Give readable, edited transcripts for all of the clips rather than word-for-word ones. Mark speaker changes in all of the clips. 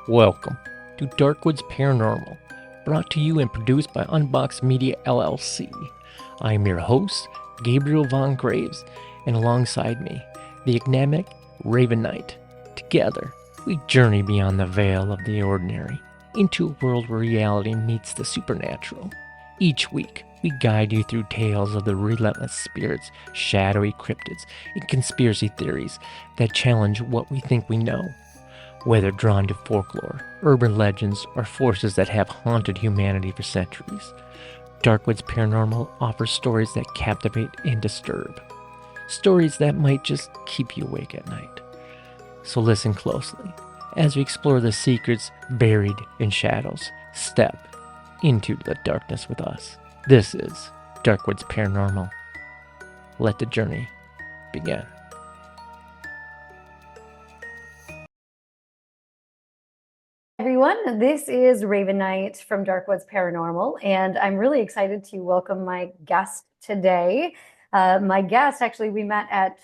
Speaker 1: Welcome to DarkWoods Paranormal, brought to you and produced by Unbox Media LLC. I am your host, Gabriel Von Graves, and alongside me, the enigmatic Raven Knight. Together, we journey beyond the veil of the ordinary into a world where reality meets the supernatural. Each week, we guide you through tales of the relentless spirits, shadowy cryptids, and conspiracy theories that challenge what we think we know. Whether drawn to folklore, urban legends, or forces that have haunted humanity for centuries, DarkWoods Paranormal offers stories that captivate and disturb. Stories that might just keep you awake at night. So listen closely as we explore the secrets buried in shadows. Step into the darkness with us. This is DarkWoods Paranormal. Let the journey begin.
Speaker 2: Everyone, this is Raven Knight from DarkWoods Paranormal, and I'm really excited to welcome my guest today. My guest, actually, we met at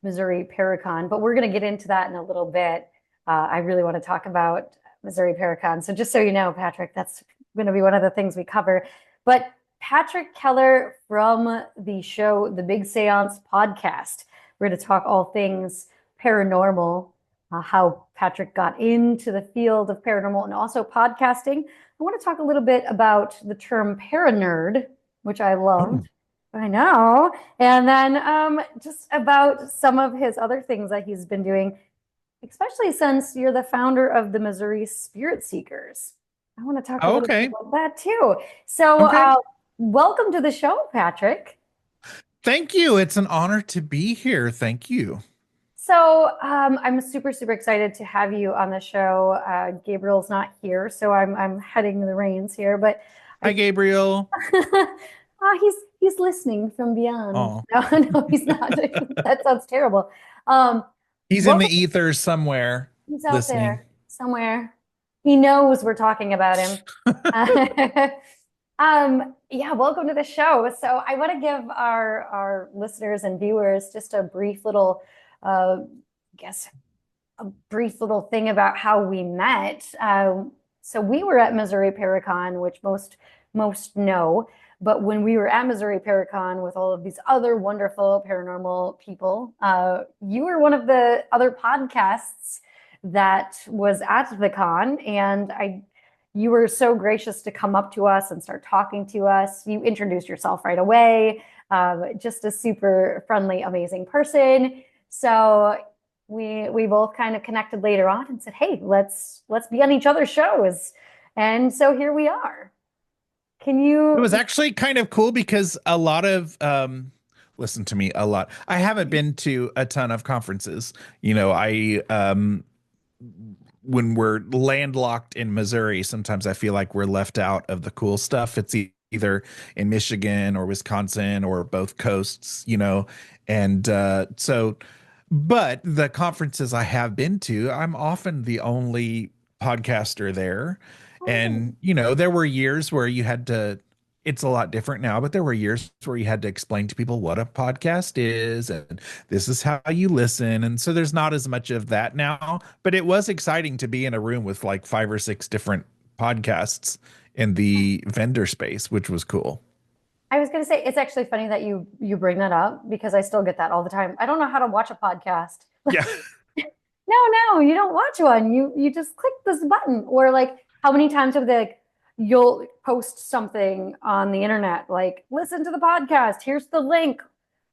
Speaker 2: Missouri Paracon, but we're going to get into that in a little bit. I really want to talk about Missouri Paracon. So just so you know, Patrick, that's going to be one of the things we cover. But Patrick Keller from the show, the Big Seance podcast. We're going to talk all things paranormal, how Patrick got into the field of paranormal and also podcasting. I want to talk a little bit about the term paranerd, which I loved. I know. And then just about some of his other things that he's been doing, especially since you're the founder of the Missouri Spirit Seekers. I want to talk a little bit about that too. So welcome to the show, Patrick.
Speaker 3: Thank you. It's an honor to be here. Thank you.
Speaker 2: So I'm super, super excited to have you on the show. Gabriel's not here, so I'm heading the reins here. But
Speaker 3: Hi, Gabriel.
Speaker 2: He's listening from beyond.
Speaker 3: Oh.
Speaker 2: No, he's not. That sounds terrible.
Speaker 3: He's in the ether somewhere.
Speaker 2: He's out
Speaker 3: listening.
Speaker 2: there somewhere. He knows we're talking about him. Yeah, welcome to the show. So I want to give our listeners and viewers just a brief little brief little thing about how we met. So we were at Missouri Paracon, which most know, but when we were at Missouri Paracon with all of these other wonderful paranormal people, you were one of the other podcasts that was at the con, and you were so gracious to come up to us and start talking to us. You introduced yourself right away, just a super friendly, amazing person. So we both kind of connected later on and said, hey, let's be on each other's shows. And so here we are.
Speaker 3: It was actually kind of cool because a lot of listen to me a lot. I haven't been to a ton of conferences. You know, when we're landlocked in Missouri, sometimes I feel like we're left out of the cool stuff. It's either in Michigan or Wisconsin or both coasts, you know. And but the conferences I have been to, I'm often the only podcaster there. And, you know, there were years where you had to, it's a lot different now, but there were years where you had to explain to people what a podcast is and this is how you listen. And so there's not as much of that now, but it was exciting to be in a room with like 5 or 6 different podcasts in the vendor space, which was cool.
Speaker 2: I was going to say, it's actually funny that you bring that up because I still get that all the time. I don't know how to watch a podcast.
Speaker 3: Yeah.
Speaker 2: No, you don't watch one. You just click this button. Or like, how many times have you'll post something on the internet, like, listen to the podcast, here's the link.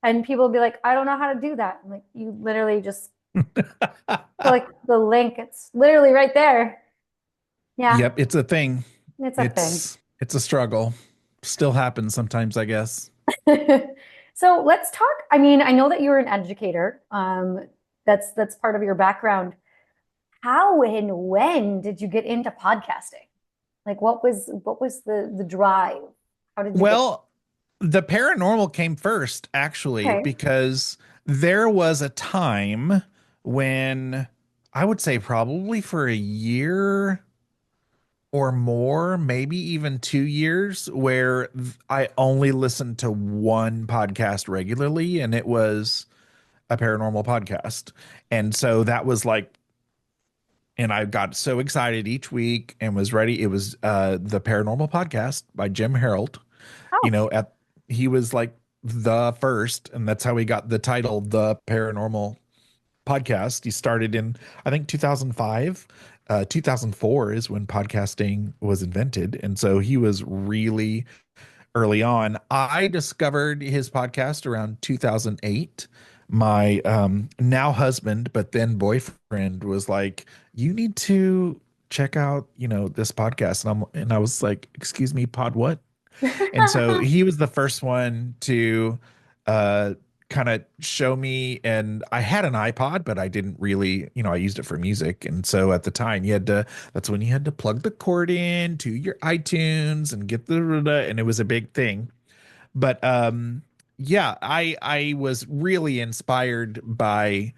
Speaker 2: And people will be like, I don't know how to do that. I'm like, you literally just click the link. It's literally right there. Yeah.
Speaker 3: Yep. It's a thing.
Speaker 2: It's
Speaker 3: a struggle. Still happens sometimes, I guess.
Speaker 2: So let's talk. I mean, I know that you're an educator. That's part of your background. How and when did you get into podcasting? Like, what was the drive? How did you
Speaker 3: the paranormal came first, actually, because there was a time when I would say probably for a year or more, maybe even 2 years, where I only listened to one podcast regularly, and it was a paranormal podcast. And so that was like and I got so excited each week and was ready. It was the Paranormal Podcast by Jim Harold. You
Speaker 2: Oh,
Speaker 3: know, at he was like the first, and that's how he got the title, the Paranormal Podcast. He started in, I think, 2005. 2004 is when podcasting was invented, and so he was really early on. I discovered his podcast around 2008. My now husband, but then boyfriend, was like, "You need to check out, this podcast." And I was like, "Excuse me, pod what?" And so he was the first one to uh kind of show me. And I had an iPod, but I didn't really, I used it for music. And so at the time that's when you had to plug the cord in to your iTunes and get and it was a big thing. But yeah, I was really inspired by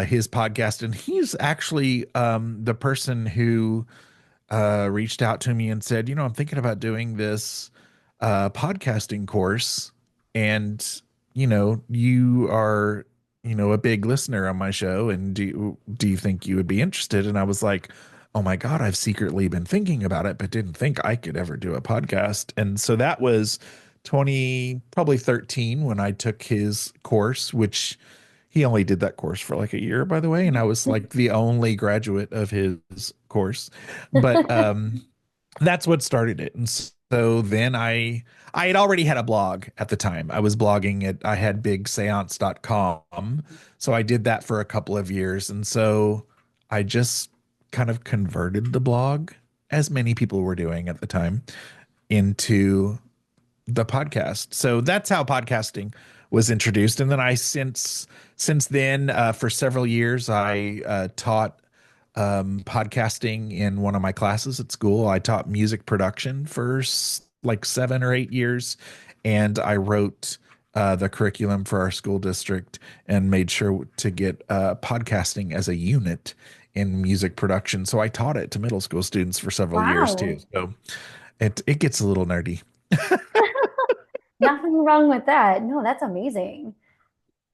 Speaker 3: his podcast, and he's actually the person who reached out to me and said, I'm thinking about doing this podcasting course, and you are, a big listener on my show, and do you think you would be interested? And I was like, oh my God, I've secretly been thinking about it, but didn't think I could ever do a podcast. And so that was probably 13 when I took his course, which he only did that course for like a year, by the way, and I was like the only graduate of his course. But that's what started it. And so then I had already had a blog at the time. I was blogging at I had bigseance.com. So I did that for a couple of years. And so I just kind of converted the blog, as many people were doing at the time, into the podcast. So that's how podcasting was introduced. And then I since then, for several years, I taught podcasting in one of my classes at school. I taught music production for like 7 or 8 years, and I wrote the curriculum for our school district and made sure to get podcasting as a unit in music production. So I taught it to middle school students for several years too.
Speaker 2: wow.
Speaker 3: So it gets a little nerdy.
Speaker 2: Nothing wrong with that. No, that's amazing.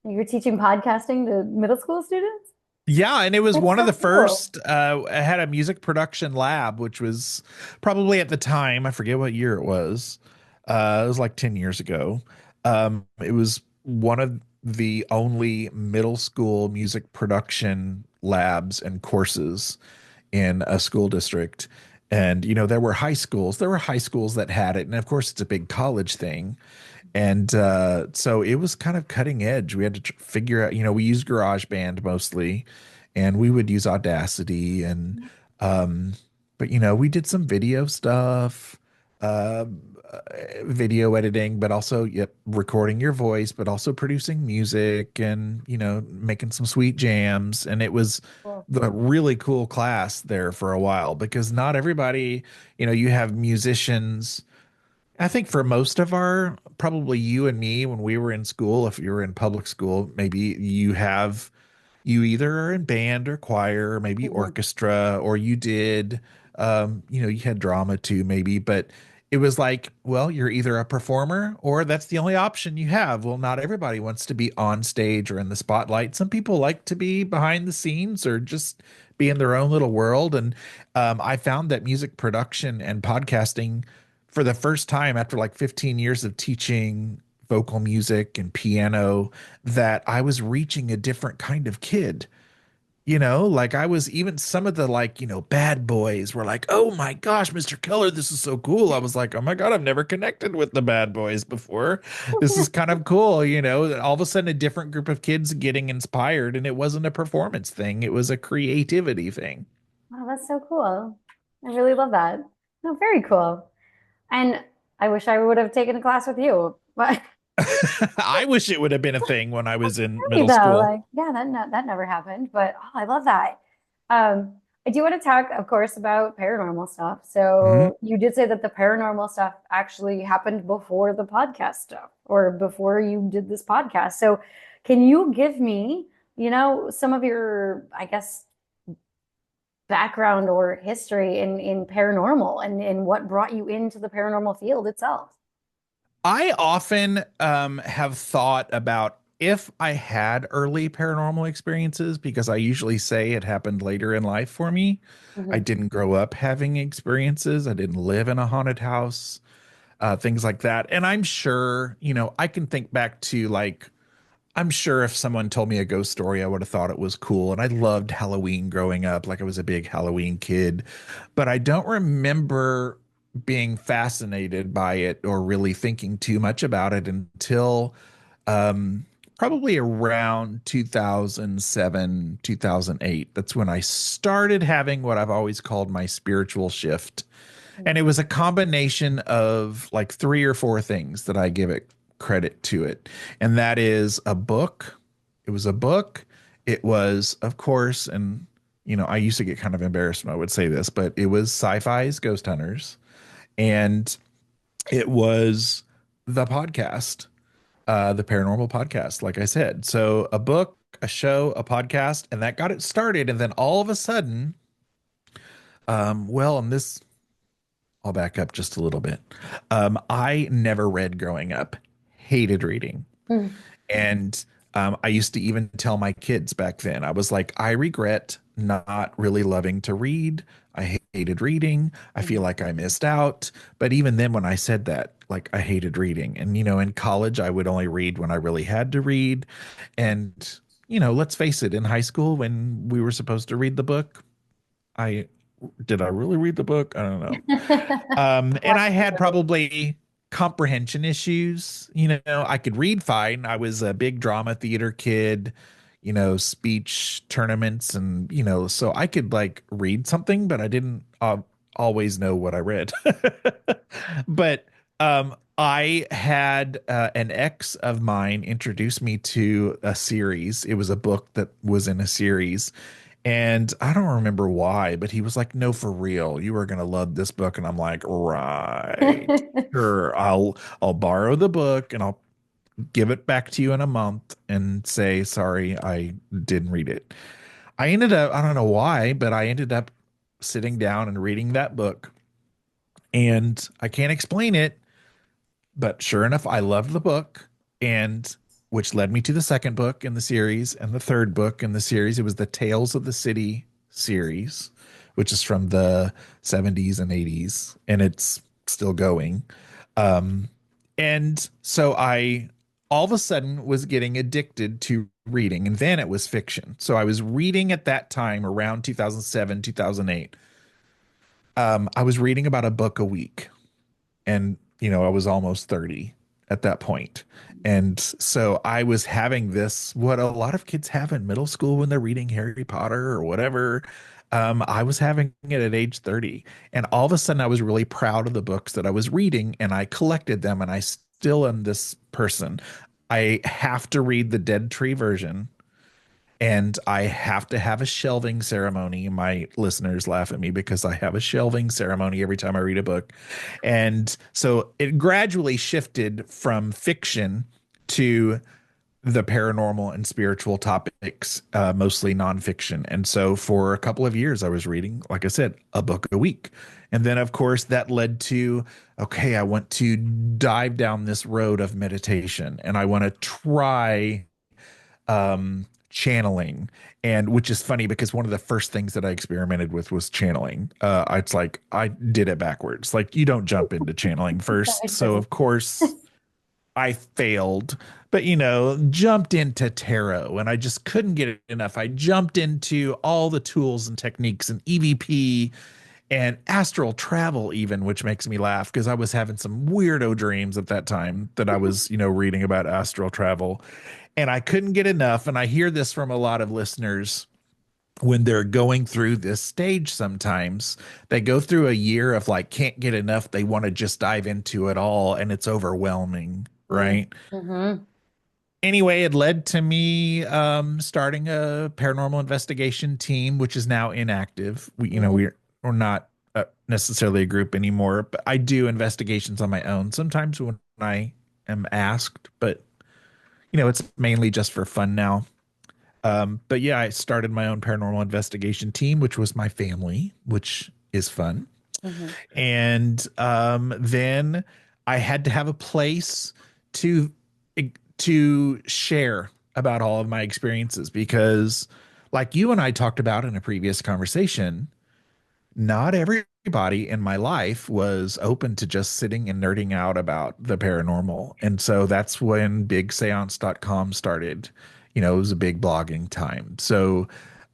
Speaker 2: You're teaching podcasting to middle school students?
Speaker 3: Yeah, and it was
Speaker 2: That's
Speaker 3: one of
Speaker 2: so
Speaker 3: the
Speaker 2: cool.
Speaker 3: first. I had a music production lab, which was probably at the time, I forget what year it was. It was like 10 years ago. It was one of the only middle school music production labs and courses in a school district. And, there were high schools that had it. And of course, it's a big college thing. And so it was kind of cutting edge. We had to figure out, we used GarageBand mostly, and we would use Audacity, and um, but we did some video stuff, uh, video editing, but also, yep, recording your voice, but also producing music, and making some sweet jams. And it was
Speaker 2: Cool.
Speaker 3: the really cool class there for a while, because not everybody, you have musicians. I think for most of probably you and me, when we were in school, if you were in public school, maybe you either are in band or choir, or maybe
Speaker 2: Mhm.
Speaker 3: orchestra, or you did, you had drama too, maybe. But it was like, well, you're either a performer or that's the only option you have. Well, not everybody wants to be on stage or in the spotlight. Some people like to be behind the scenes or just be in their own little world. And I found that music production and podcasting, for the first time after like 15 years of teaching vocal music and piano, that I was reaching a different kind of kid. Like I was, even some of the, like, bad boys were like, "Oh my gosh, Mr. Keller, this is so cool." I was like, "Oh my God, I've never connected with the bad boys before. This is kind of cool." All of a sudden a different group of kids getting inspired, and it wasn't a performance thing. It was a creativity thing.
Speaker 2: Wow, that's so cool. I really love that. No, very cool. And I wish I would have taken a class with you, but
Speaker 3: I wish it would have been a thing when I was in
Speaker 2: funny
Speaker 3: middle
Speaker 2: though,
Speaker 3: school.
Speaker 2: like, yeah, that never happened. But oh, I love that. I do want to talk, of course, about paranormal stuff.
Speaker 3: Mhm.
Speaker 2: So you did say that the paranormal stuff actually happened before the podcast stuff, or before you did this podcast. So can you give me, some of your, I guess, background or history in paranormal and what brought you into the paranormal field itself?
Speaker 3: I often have thought about if I had early paranormal experiences, because I usually say it happened later in life for me, I
Speaker 2: Mhm.
Speaker 3: didn't grow up having experiences. I didn't live in a haunted house, things like that. And I'm sure, I can think back to like, I'm sure if someone told me a ghost story, I would have thought it was cool. And I loved Halloween growing up. Like I was a big Halloween kid, but I don't remember being fascinated by it or really thinking too much about it until um, probably around 2007, 2008. That's when I started having what I've always called my spiritual shift. And it was a combination of like three or four things that I give it credit to it. And that is a book. It was a book. It was, of course, and I used to get kind of embarrassed when I would say this, but it was sci-fi's Ghost Hunters. And it was the podcast, the paranormal podcast, like I said. So a book, a show, a podcast, and that got it started. And then all of a sudden, and this I'll back up just a little bit. I never read growing up, hated reading.
Speaker 2: Mhm.
Speaker 3: And I used to even tell my kids back then, I was like, I regret not really loving to read. I hated reading. I feel
Speaker 2: Mhm.
Speaker 3: like I missed out. But even then, when I said that, like I hated reading. And, in college, I would only read when I really had to read. And, let's face it, in high school, when we were supposed to read the book, I did I really read the book? I don't know. And I had probably comprehension issues. I could read fine. I was a big drama theater kid, speech tournaments, and so I could like read something, but I didn't always know what I read. But I had an ex of mine introduce me to a series. It was a book that was in a series, and I don't remember why, but he was like, "No, for real, you are gonna love this book." And I'm like, "Right, sure, I'll borrow the book and I'll give it back to you in a month and say sorry, I didn't read it." I ended up, I don't know why, but I ended up sitting down and reading that book, and I can't explain it, but sure enough, I loved the book, and which led me to the second book in the series and the third book in the series. It was the Tales of the City series, which is from the 70s and 80s, and it's still going. Um, and so I all of a sudden was getting addicted to reading, and then it was fiction. So I was reading at that time around 2007, 2008. I was reading about a book a week, and I was almost 30 at that point. And so I was having this, what a lot of kids have in middle school when they're reading Harry Potter or whatever. I was having it at age 30, and all of a sudden I was really proud of the books that I was reading, and I collected them, and I still am this person. I have to read the Dead Tree version, and I have to have a shelving ceremony. My listeners laugh at me because I have a shelving ceremony every time I read a book. And so it gradually shifted from fiction to the paranormal and spiritual topics, mostly nonfiction. And so for a couple of years, I was reading, like I said, a book a week. And then, of course, that led to, okay, I want to dive down this road of meditation, and I want to try channeling. And which is funny because one of the first things that I experimented with was channeling. It's like I did it backwards. Like you don't jump into channeling first.
Speaker 2: It
Speaker 3: So
Speaker 2: doesn't.
Speaker 3: of course I failed, but jumped into tarot, and I just couldn't get it enough. I jumped into all the tools and techniques and EVP and astral travel even, which makes me laugh because I was having some weirdo dreams at that time that I was, reading about astral travel, and I couldn't get enough. And I hear this from a lot of listeners when they're going through this stage. Sometimes they go through a year of like can't get enough. They want to just dive into it all, and it's overwhelming, right?
Speaker 2: Mm-hmm.
Speaker 3: Anyway, it led to me starting a paranormal investigation team, which is now inactive. We're not necessarily a group anymore, but I do investigations on my own sometimes when I am asked, but it's mainly just for fun now. But yeah, I started my own paranormal investigation team, which was my family, which is fun.
Speaker 2: Mm-hmm.
Speaker 3: And then I had to have a place to to share about all of my experiences because, like you and I talked about in a previous conversation, not everybody in my life was open to just sitting and nerding out about the paranormal. And so that's when BigSeance.com started. It was a big blogging time. So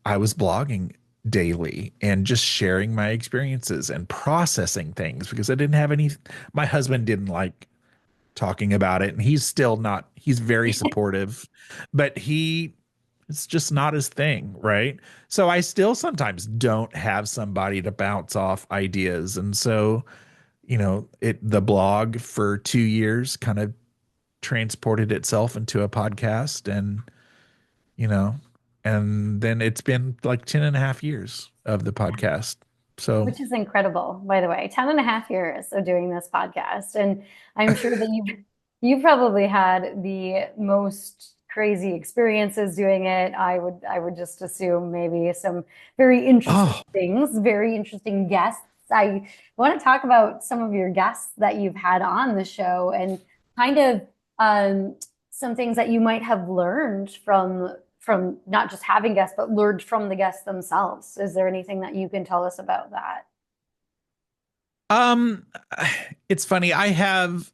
Speaker 3: I was blogging daily and just sharing my experiences and processing things because I didn't have any. My husband didn't like talking about it, and he's still not, he's very supportive, but it's just not his thing, right? So I still sometimes don't have somebody to bounce off ideas. And so, the blog for 2 years kind of transported itself into a podcast, and, you know, and then it's been like 10 and a half years of the podcast. So,
Speaker 2: Which is incredible, by the way. 10 and a half years of doing this podcast. And I'm sure that you've probably had the most crazy experiences doing it. I would just assume maybe some very interesting
Speaker 3: oh,
Speaker 2: things, very interesting guests. I want to talk about some of your guests that you've had on the show and kind of um, some things that you might have learned from not just having guests, but learned from the guests themselves. Is there anything that you can tell us about that?
Speaker 3: um, it's funny. I have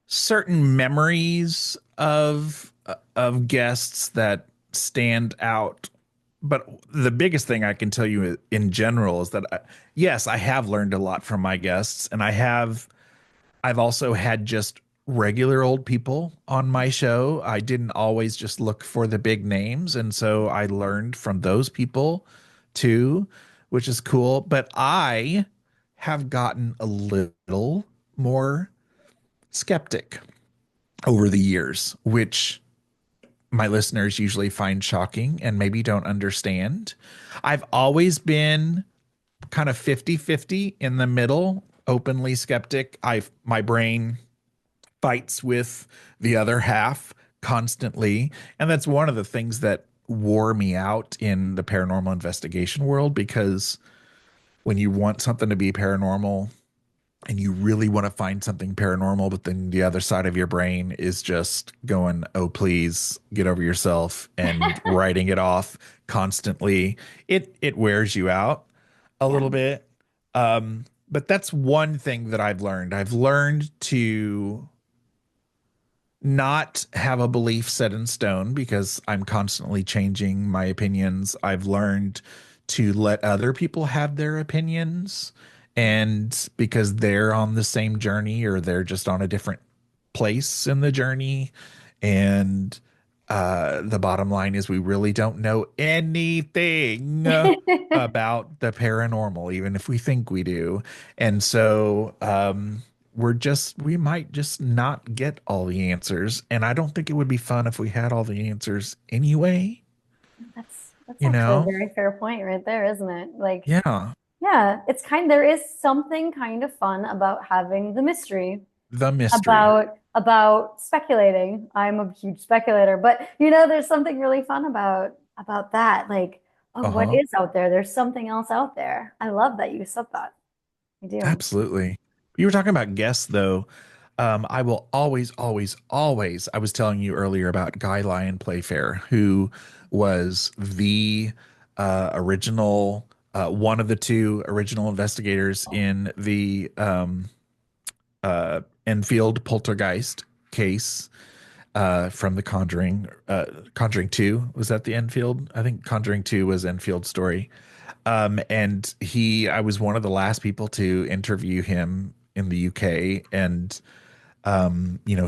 Speaker 3: certain memories of guests that stand out. But the biggest thing I can tell you in general is that yes, I have learned a lot from my guests, and I've also had just regular old people on my show. I didn't always just look for the big names, and so I learned from those people too, which is cool. But I have gotten a little more skeptic over the years, which my listeners usually find shocking and maybe don't understand. I've always been kind of 50-50 in the middle, openly skeptic. My brain fights with the other half constantly, and that's one of the things that wore me out in the paranormal investigation world, because when you want something to be paranormal and you really want to find something paranormal, but then the other side of your brain is just going, oh, please get over yourself, and writing it off constantly. It wears you out a
Speaker 2: Yeah.
Speaker 3: little bit. But that's one thing that I've learned. I've learned to not have a belief set in stone because I'm constantly changing my opinions. I've learned to let other people have their opinions, and because they're on the same journey or they're just on a different place in the journey. And the bottom line is we really don't know anything about the paranormal, even if we think we do. And so we might just not get all the answers. And I don't think it would be fun if we had all the answers anyway,
Speaker 2: That's
Speaker 3: you
Speaker 2: actually a
Speaker 3: know?
Speaker 2: very fair point right there, isn't it? Like,
Speaker 3: Yeah.
Speaker 2: yeah, there is something kind of fun about having the mystery,
Speaker 3: The mystery.
Speaker 2: about speculating. I'm a huge speculator, but there's something really fun about that. Like, oh, what
Speaker 3: Uh-huh.
Speaker 2: is out there? There's something else out there. I love that you said that. I do.
Speaker 3: Absolutely. You were talking about guests, though. I will always, always, always. I was telling you earlier about Guy Lyon Playfair, who was the original, one of the two original investigators in the Enfield poltergeist case from The Conjuring. Conjuring 2, was that the Enfield? I think Conjuring 2 was Enfield's story. And I was one of the last people to interview him in the UK. And,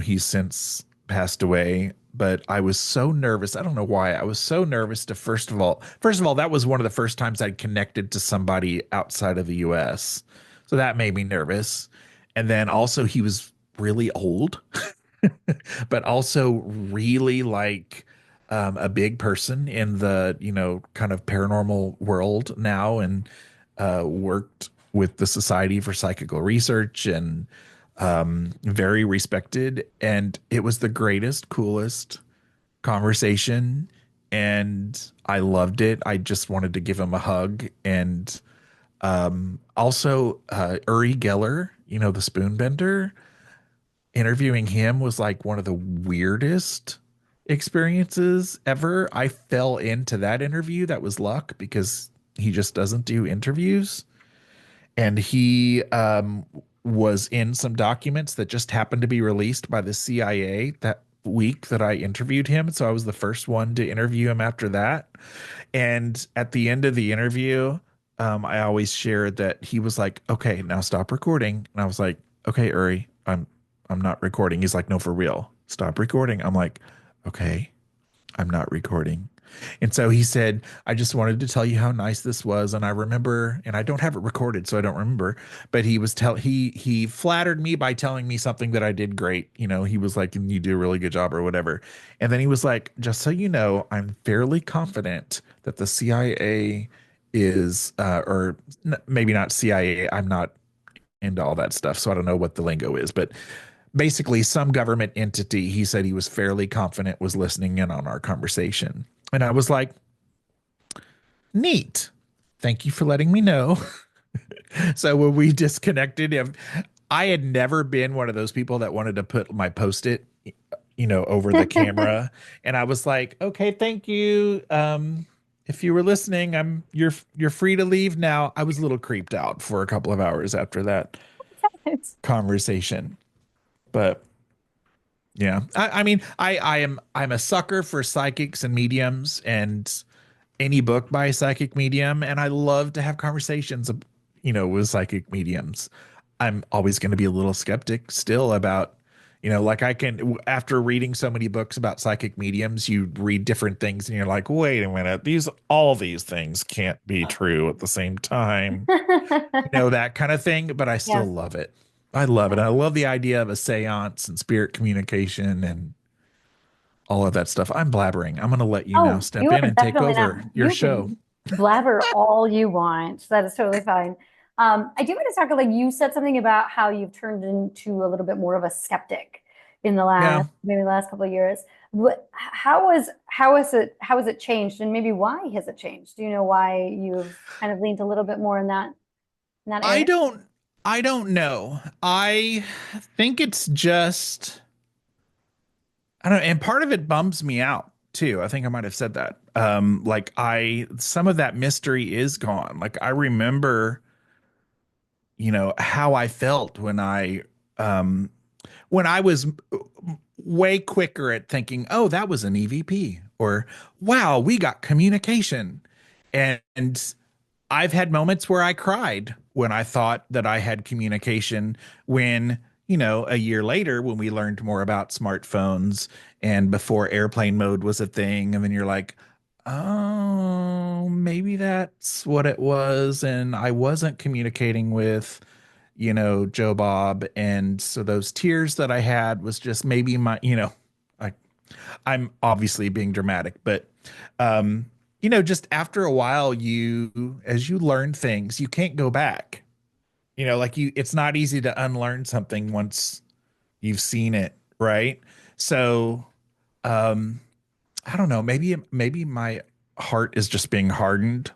Speaker 3: he's since passed away, but I was so nervous. I don't know why. I was so nervous to, first of all, that was one of the first times I'd connected to somebody outside of the US. So that made me nervous. And then also he was really old, but also really like a big person in the, kind of paranormal world now, and worked with the Society for Psychical Research, and very respected. And it was the greatest, coolest conversation. And I loved it. I just wanted to give him a hug. And also, Uri Geller, the spoon bender, interviewing him was like one of the weirdest experiences ever. I fell into that interview. That was luck because he just doesn't do interviews. And he was in some documents that just happened to be released by the CIA that week that I interviewed him. So I was the first one to interview him after that. And at the end of the interview, I always shared that he was like, "Okay, now stop recording." And I was like, "Okay, Uri, I'm not recording." He's like, "No, for real, stop recording." I'm like, "Okay, I'm not recording." And so he said, "I just wanted to tell you how nice this was." And I remember, and I don't have it recorded, so I don't remember, but he flattered me by telling me something that I did great. You know, he was like, "You do a really good job," or whatever. And then he was like, "Just so you know, I'm fairly confident that the CIA is, maybe not CIA. I'm not into all that stuff, so I don't know what the lingo is, but basically some government entity," he said he was fairly confident, was listening in on our conversation. And I was like, "Neat. Thank you for letting me know." So when we disconnected, I had never been one of those people that wanted to put my post-it, over the camera. And I was like, "Okay, thank you. If you were listening, you're free to leave now." I was a little creeped out for a couple of hours after that conversation. But yeah, I mean, I'm a sucker for psychics and mediums and any book by a psychic medium, and I love to have conversations, with psychic mediums. I'm always going to be a little skeptic still about, like after reading so many books about psychic mediums, you read different things and you're like, "Wait a minute, all these things can't be true at the same time." That kind of thing, but I
Speaker 2: Yeah.
Speaker 3: still love it. I love it. I love the idea of a seance and spirit communication and all of that stuff. I'm blabbering. I'm going to let you now
Speaker 2: Oh,
Speaker 3: step
Speaker 2: you
Speaker 3: in
Speaker 2: are
Speaker 3: and take
Speaker 2: definitely not.
Speaker 3: over your
Speaker 2: You
Speaker 3: show.
Speaker 2: can blabber all you want. That is totally fine. I do want to talk, like you said something about how you've turned into a little bit more of a skeptic in the
Speaker 3: Yeah.
Speaker 2: last couple of years. How has it changed, and maybe why has it changed? Do you know why you've kind of leaned a little bit more in that
Speaker 3: I
Speaker 2: area?
Speaker 3: don't I don't know. I think it's just I don't know, and part of it bums me out too. I think I might have said that. Like some of that mystery is gone. Like I remember, how I felt when I was way quicker at thinking, "Oh, that was an EVP," or "Wow, we got communication." And I've had moments where I cried when I thought that I had communication when, a year later, when we learned more about smartphones and before airplane mode was a thing, and then you're like, "Oh, maybe that's what it was." And I wasn't communicating with, Joe Bob. And so those tears that I had was just maybe I, I'm obviously being dramatic, but just after a while, as you learn things, you can't go back. It's not easy to unlearn something once you've seen it, right? So, um, I don't know, maybe my heart is just being hardened.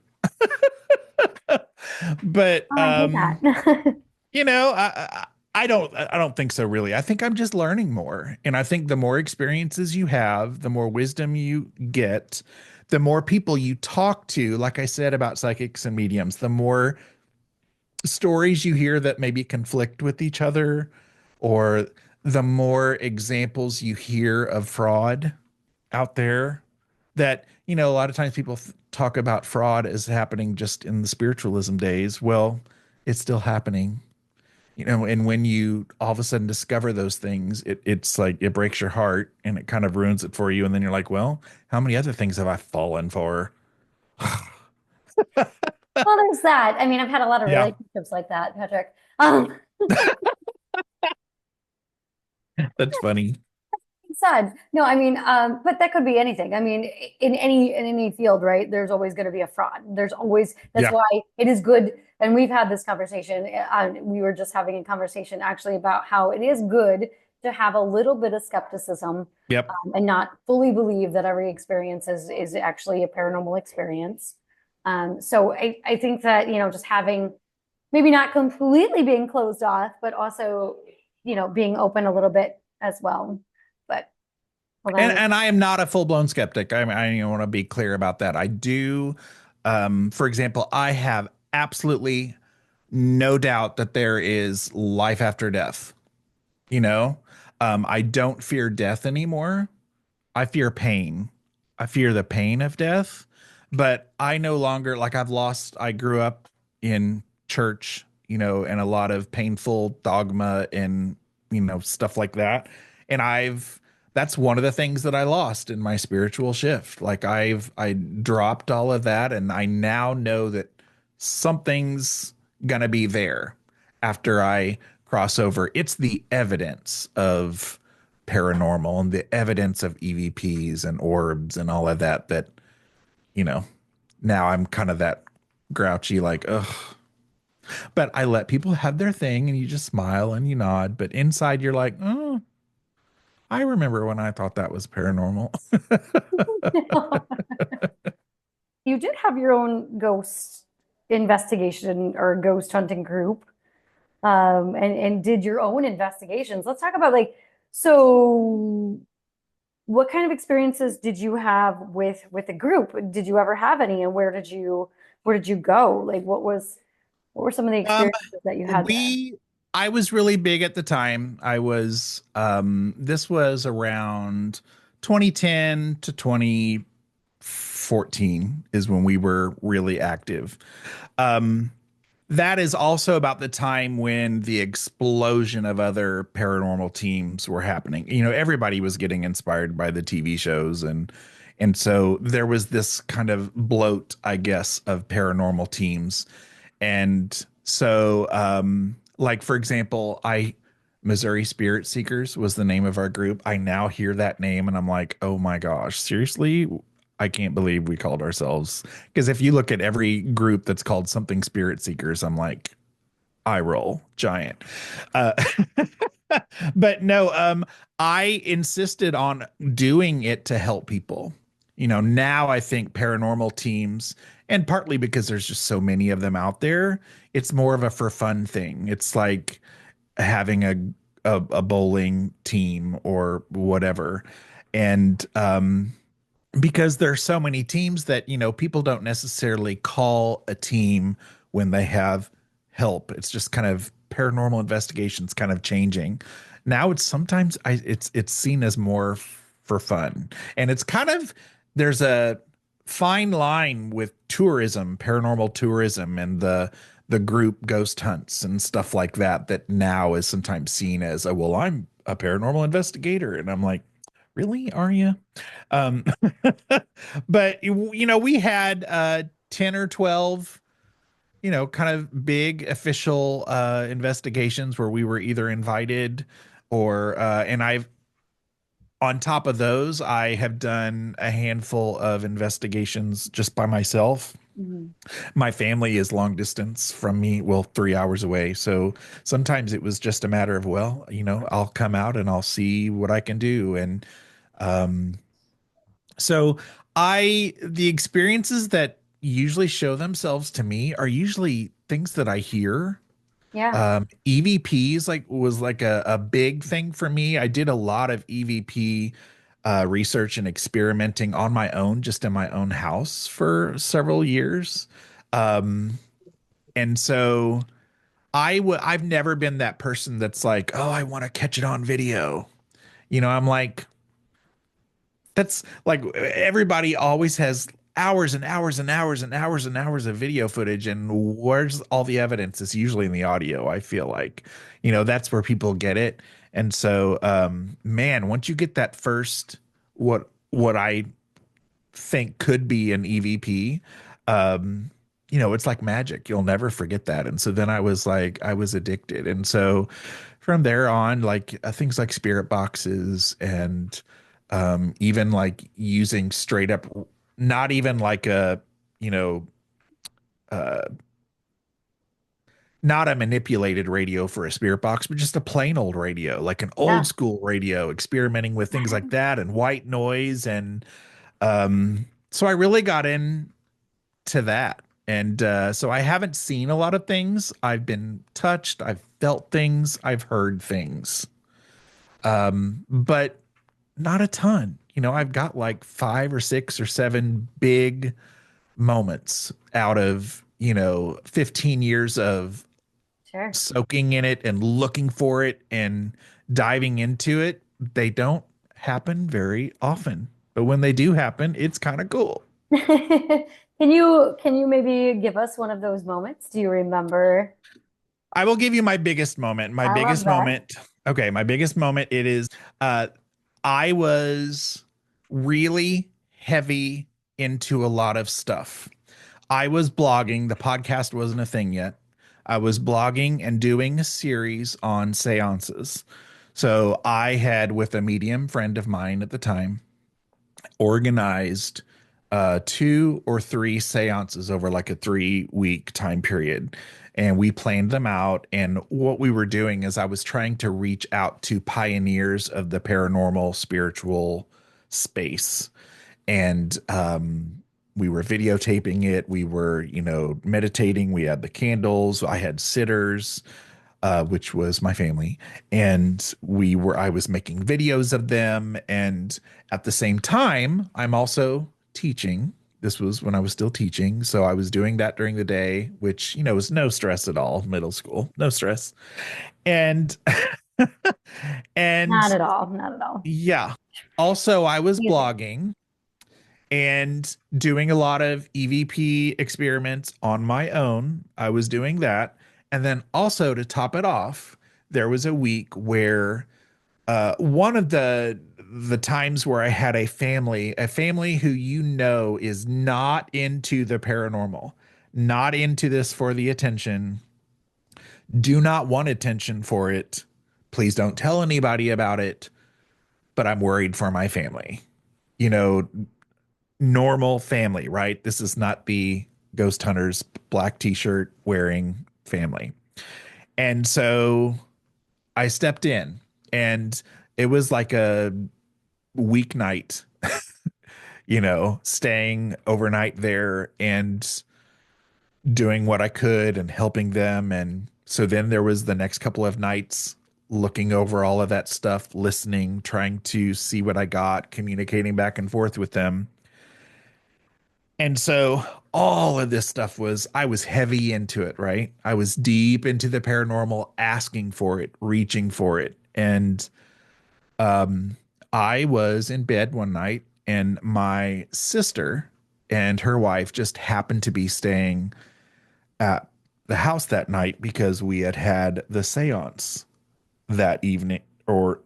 Speaker 3: But
Speaker 2: Oh, I hate that.
Speaker 3: I don't think so really. I think I'm just learning more. And I think the more experiences you have, the more wisdom you get, the more people you talk to, like I said about psychics and mediums, the more stories you hear that maybe conflict with each other, or the more examples you hear of fraud out there that, a lot of times people talk about fraud as happening just in the spiritualism days. Well, it's still happening, and when you all of a sudden discover those things, it's like it breaks your heart and it kind of ruins it for you. And then you're like, "Well, how many other things have I fallen for?"
Speaker 2: Well, there's that. I mean, I've had a lot of
Speaker 3: Yeah,
Speaker 2: relationships like that, Patrick. Um,
Speaker 3: that's funny.
Speaker 2: Sad. No, I mean, but that could be anything. I mean, in any field, right? There's always going to be a fraud. There's always that's
Speaker 3: Yeah.
Speaker 2: why it is good. And we've had this conversation. We were just having a conversation actually about how it is good to have a little bit of skepticism,
Speaker 3: Yep.
Speaker 2: and not fully believe that every experience is actually a paranormal experience. So I think that, just having maybe not completely being closed off, but also being open a little bit as well. But well, that is
Speaker 3: And I am not a full-blown skeptic. I want to be clear about that. I do, for example, I have absolutely no doubt that there is life after death. You know, I don't fear death anymore. I fear pain. I fear the pain of death, but I no longer like I grew up in church, and a lot of painful dogma and, stuff like that. And that's one of the things that I lost in my spiritual shift. Like I dropped all of that and I now know that something's gonna be there after I cross over. It's the evidence of paranormal and the evidence of EVPs and orbs and all of that, you know, now I'm kind of that grouchy, like, ugh. But I let people have their thing and you just smile and you nod. But inside you're like, oh, I remember when I thought that was paranormal.
Speaker 2: you did have your own ghost investigation or ghost hunting group, and did your own investigations. Let's talk about so what kind of experiences did you have with the group? Did you ever have any, and where did you go? Like what were some of the
Speaker 3: Um,
Speaker 2: experiences that you had there?
Speaker 3: I was really big at the time. This was around 2010 to 2014 is when we were really active. Um, that is also about the time when the explosion of other paranormal teams were happening. Everybody was getting inspired by the TV shows and so there was this kind of bloat, I guess, of paranormal teams. And so like for example, I Missouri Spirit Seekers was the name of our group. I now hear that name and I'm like, "Oh my gosh, seriously? I can't believe we called ourselves." Because if you look at every group that's called something Spirit Seekers, I'm like, eye roll, giant. Uh, but no, I insisted on doing it to help people. Now I think paranormal teams, and partly because there's just so many of them out there, it's more of a for fun thing. It's like having a bowling team or whatever. And because there's so many teams that people don't necessarily call a team when they have help. It's just kind of paranormal investigations kind of changing now. It's sometimes it's seen as more for fun, and it's kind of, there's a fine line with tourism, paranormal tourism, and the group ghost hunts and stuff like that, that now is sometimes seen as, oh, well, I'm a paranormal investigator, and I'm like, really, are you? um but we had 10 or 12 kind of big official investigations where we were either invited or and I've on top of those, I have done a handful of investigations just by myself.
Speaker 2: Mhm.
Speaker 3: My family is long distance from me, well, 3 hours away. So sometimes it was just a matter of, well, I'll come out and I'll see what I can do. And um, so the experiences that usually show themselves to me are usually things that I hear.
Speaker 2: Yeah.
Speaker 3: EVPs was like a big thing for me. I did a lot of EVP research and experimenting on my own, just in my own house for several years. Um, and so I've never been that person that's like, oh, I want to catch it on video. I'm like, that's like everybody always has hours and hours and hours and hours and hours of video footage, and where's all the evidence? It's usually in the audio. I feel like, that's where people get it. And so, man, once you get that first, what I think could be an EVP, um, it's like magic. You'll never forget that. And so then I was like, I was addicted. And so from there on, like things like spirit boxes and even like using straight up, not even like you know, uh, not a manipulated radio for a spirit box, but just a plain old radio, like an old
Speaker 2: Yeah.
Speaker 3: school radio, experimenting with things like that and white noise. And so I really got into that. And so I haven't seen a lot of things. I've been touched. I've felt things, I've heard things. But not a ton. I've got like 5 or 6 or 7 big moments out of, 15 years of
Speaker 2: Sure.
Speaker 3: soaking in it and looking for it and diving into it. They don't happen very often, but when they do happen, it's kind of cool.
Speaker 2: Can you maybe give us one of those moments? Do you remember?
Speaker 3: I will give you my biggest moment. My
Speaker 2: I love
Speaker 3: biggest
Speaker 2: that.
Speaker 3: moment. Okay, my biggest moment it is uh I was really heavy into a lot of stuff. I was blogging, the podcast wasn't a thing yet. I was blogging and doing a series on seances. So I had, with a medium friend of mine at the time, organized 2 or 3 seances over like a 3-week time period. And we planned them out. And what we were doing is I was trying to reach out to pioneers of the paranormal spiritual space. And we were videotaping it. We were, meditating. We had the candles. I had sitters, which was my family, and I was making videos of them. And at the same time, I'm also teaching. This was when I was still teaching. So I was doing that during the day, which, was no stress at all. Middle school, no stress. And,
Speaker 2: Not
Speaker 3: and
Speaker 2: at all. Not at all.
Speaker 3: yeah, also I was
Speaker 2: Easy.
Speaker 3: blogging and doing a lot of EVP experiments on my own. I was doing that. And then also to top it off, there was a week where one of the times where I had a family who is not into the paranormal, not into this for the attention, do not want attention for it. Please don't tell anybody about it, but I'm worried for my family. You know, Normal family, right? This is not the ghost hunters black t-shirt wearing family. And so I stepped in, and it was like a weeknight, staying overnight there and doing what I could and helping them. And so then there was the next couple of nights looking over all of that stuff, listening, trying to see what I got, communicating back and forth with them. And so all of this stuff I was heavy into it, right? I was deep into the paranormal, asking for it, reaching for it. And um, I was in bed one night, and my sister and her wife just happened to be staying at the house that night because we had had the seance that evening, or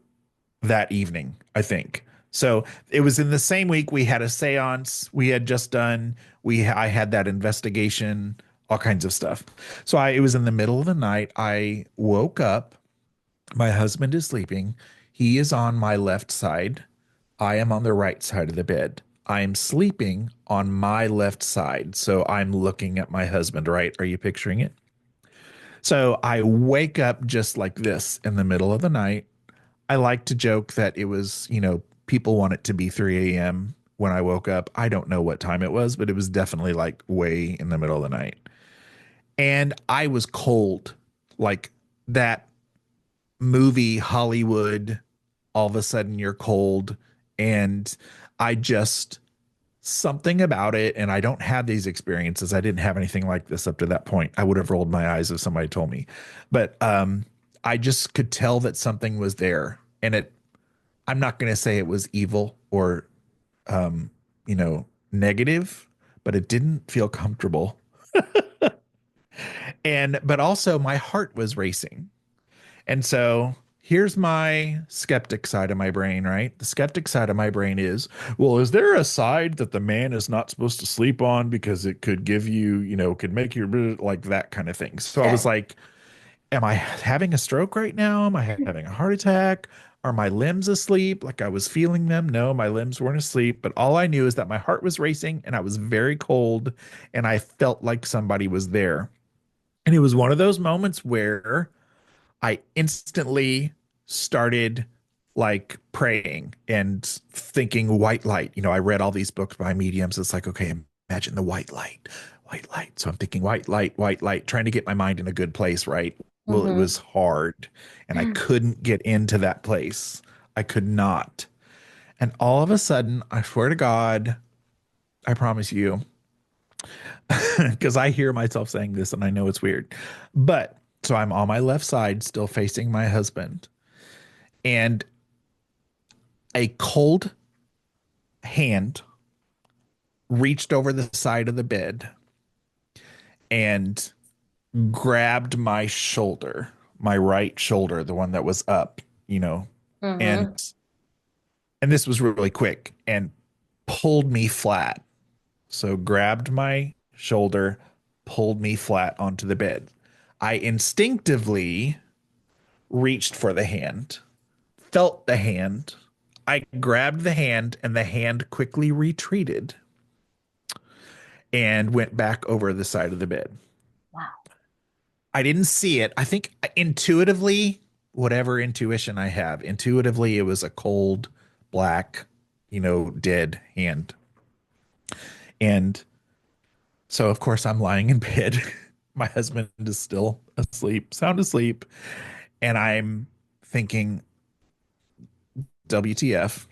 Speaker 3: that evening, I think. So it was in the same week we had a seance we had just done. I had that investigation, all kinds of stuff. So it was in the middle of the night. I woke up. My husband is sleeping. He is on my left side. I am on the right side of the bed. I am sleeping on my left side. So I'm looking at my husband, right? Are you picturing it? So I wake up just like this in the middle of the night. I like to joke that it was, people want it to be 3 a.m. when I woke up. I don't know what time it was, but it was definitely like way in the middle of the night. And I was cold, like that movie Hollywood, all of a sudden you're cold. And I just, something about it. And I don't have these experiences. I didn't have anything like this up to that point. I would have rolled my eyes if somebody told me. But I just could tell that something was there. And I'm not going to say it was evil or, negative, but it didn't feel comfortable. But also my heart was racing. And so here's my skeptic side of my brain, right? The skeptic side of my brain is, well, is there a side that the man is not supposed to sleep on because it could give you, could make you like that kind of thing. So I was
Speaker 2: Sure.
Speaker 3: like, am I having a stroke right now? Am I having a heart attack? Are my limbs asleep? Like I was feeling them? No, my limbs weren't asleep. But all I knew is that my heart was racing and I was very cold and I felt like somebody was there. And it was one of those moments where I instantly started like praying and thinking white light. I read all these books by mediums. It's like, okay, imagine the white light, white light. So I'm thinking white light, trying to get my mind in a good place, right? Well, it
Speaker 2: Mm-hmm.
Speaker 3: was hard, and I couldn't get into that place. I could not. And all of a sudden, I swear to God, I promise you, because I hear myself saying this and I know it's weird. But so I'm on my left side, still facing my husband, and a cold hand reached over the side of the bed and grabbed my shoulder, my right shoulder, the one that was up, you know, and
Speaker 2: Mm-hmm.
Speaker 3: this was really quick and pulled me flat. So grabbed my shoulder, pulled me flat onto the bed. I instinctively reached for the hand, felt the hand. I grabbed the hand, and the hand quickly retreated and went back over the side of the bed.
Speaker 2: Wow.
Speaker 3: I didn't see it. I think intuitively, whatever intuition I have, intuitively, it was a cold, black, dead hand. And so, of course, I'm lying in bed. My husband is still asleep, sound asleep. And I'm thinking, WTF?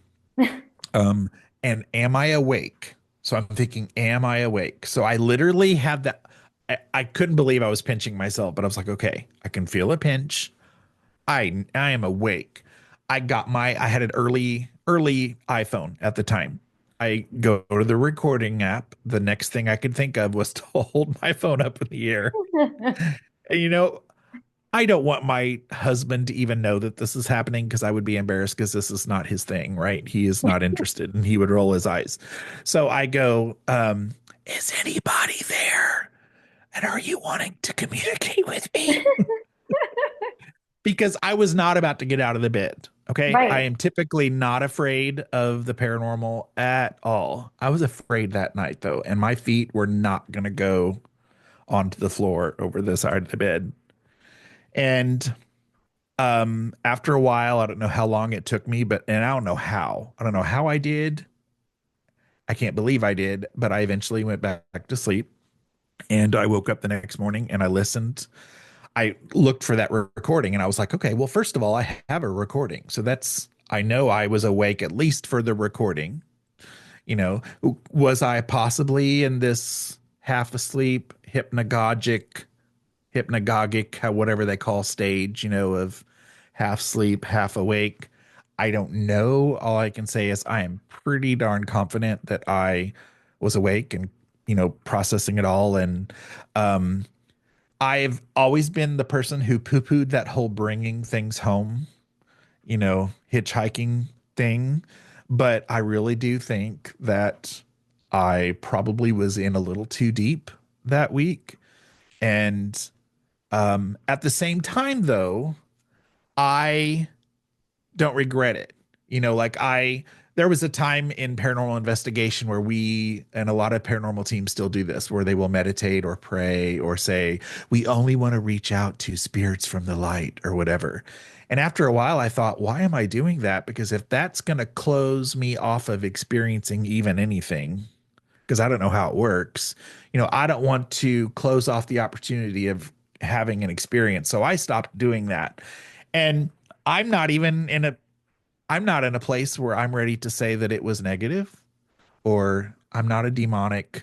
Speaker 3: Um, and am I awake? So I'm thinking, am I awake? So I literally had that. I couldn't believe I was pinching myself, but I was like, okay, I can feel a pinch. I am awake. I had an early iPhone at the time. I go to the recording app. The next thing I could think of was to hold my phone up in the air. And I don't want my husband to even know that this is happening because I would be embarrassed because this is not his thing, right? He is not interested and he would roll his eyes. So I go, is anybody there? And are you wanting to communicate with me? Because I was not about to get out of the bed. Okay. I
Speaker 2: Right.
Speaker 3: am typically not afraid of the paranormal at all. I was afraid that night though, and my feet were not going to go onto the floor over the side of the bed. And after a while, I don't know how long it took me, and I don't know how. I don't know how I did. I can't believe I did, but I eventually went back to sleep, and I woke up the next morning and I listened. I looked for that recording and I was like, okay, well, first of all, I have a recording. So I know I was awake at least for the recording. Was I possibly in this half asleep, whatever they call stage, of half sleep, half awake? I don't know. All I can say is I am pretty darn confident that I was awake and, processing it all. And, I've always been the person who poo-pooed that whole bringing things home, hitchhiking thing. But I really do think that I probably was in a little too deep that week. And at the same time, though, I don't regret it. There was a time in paranormal investigation where we and a lot of paranormal teams still do this, where they will meditate or pray or say, we only want to reach out to spirits from the light or whatever. And after a while, I thought, why am I doing that? Because if that's going to close me off of experiencing even anything, because I don't know how it works, I don't want to close off the opportunity of having an experience. So I stopped doing that. And I'm not even in a I'm not in a place where I'm ready to say that it was negative, or I'm not a demonic,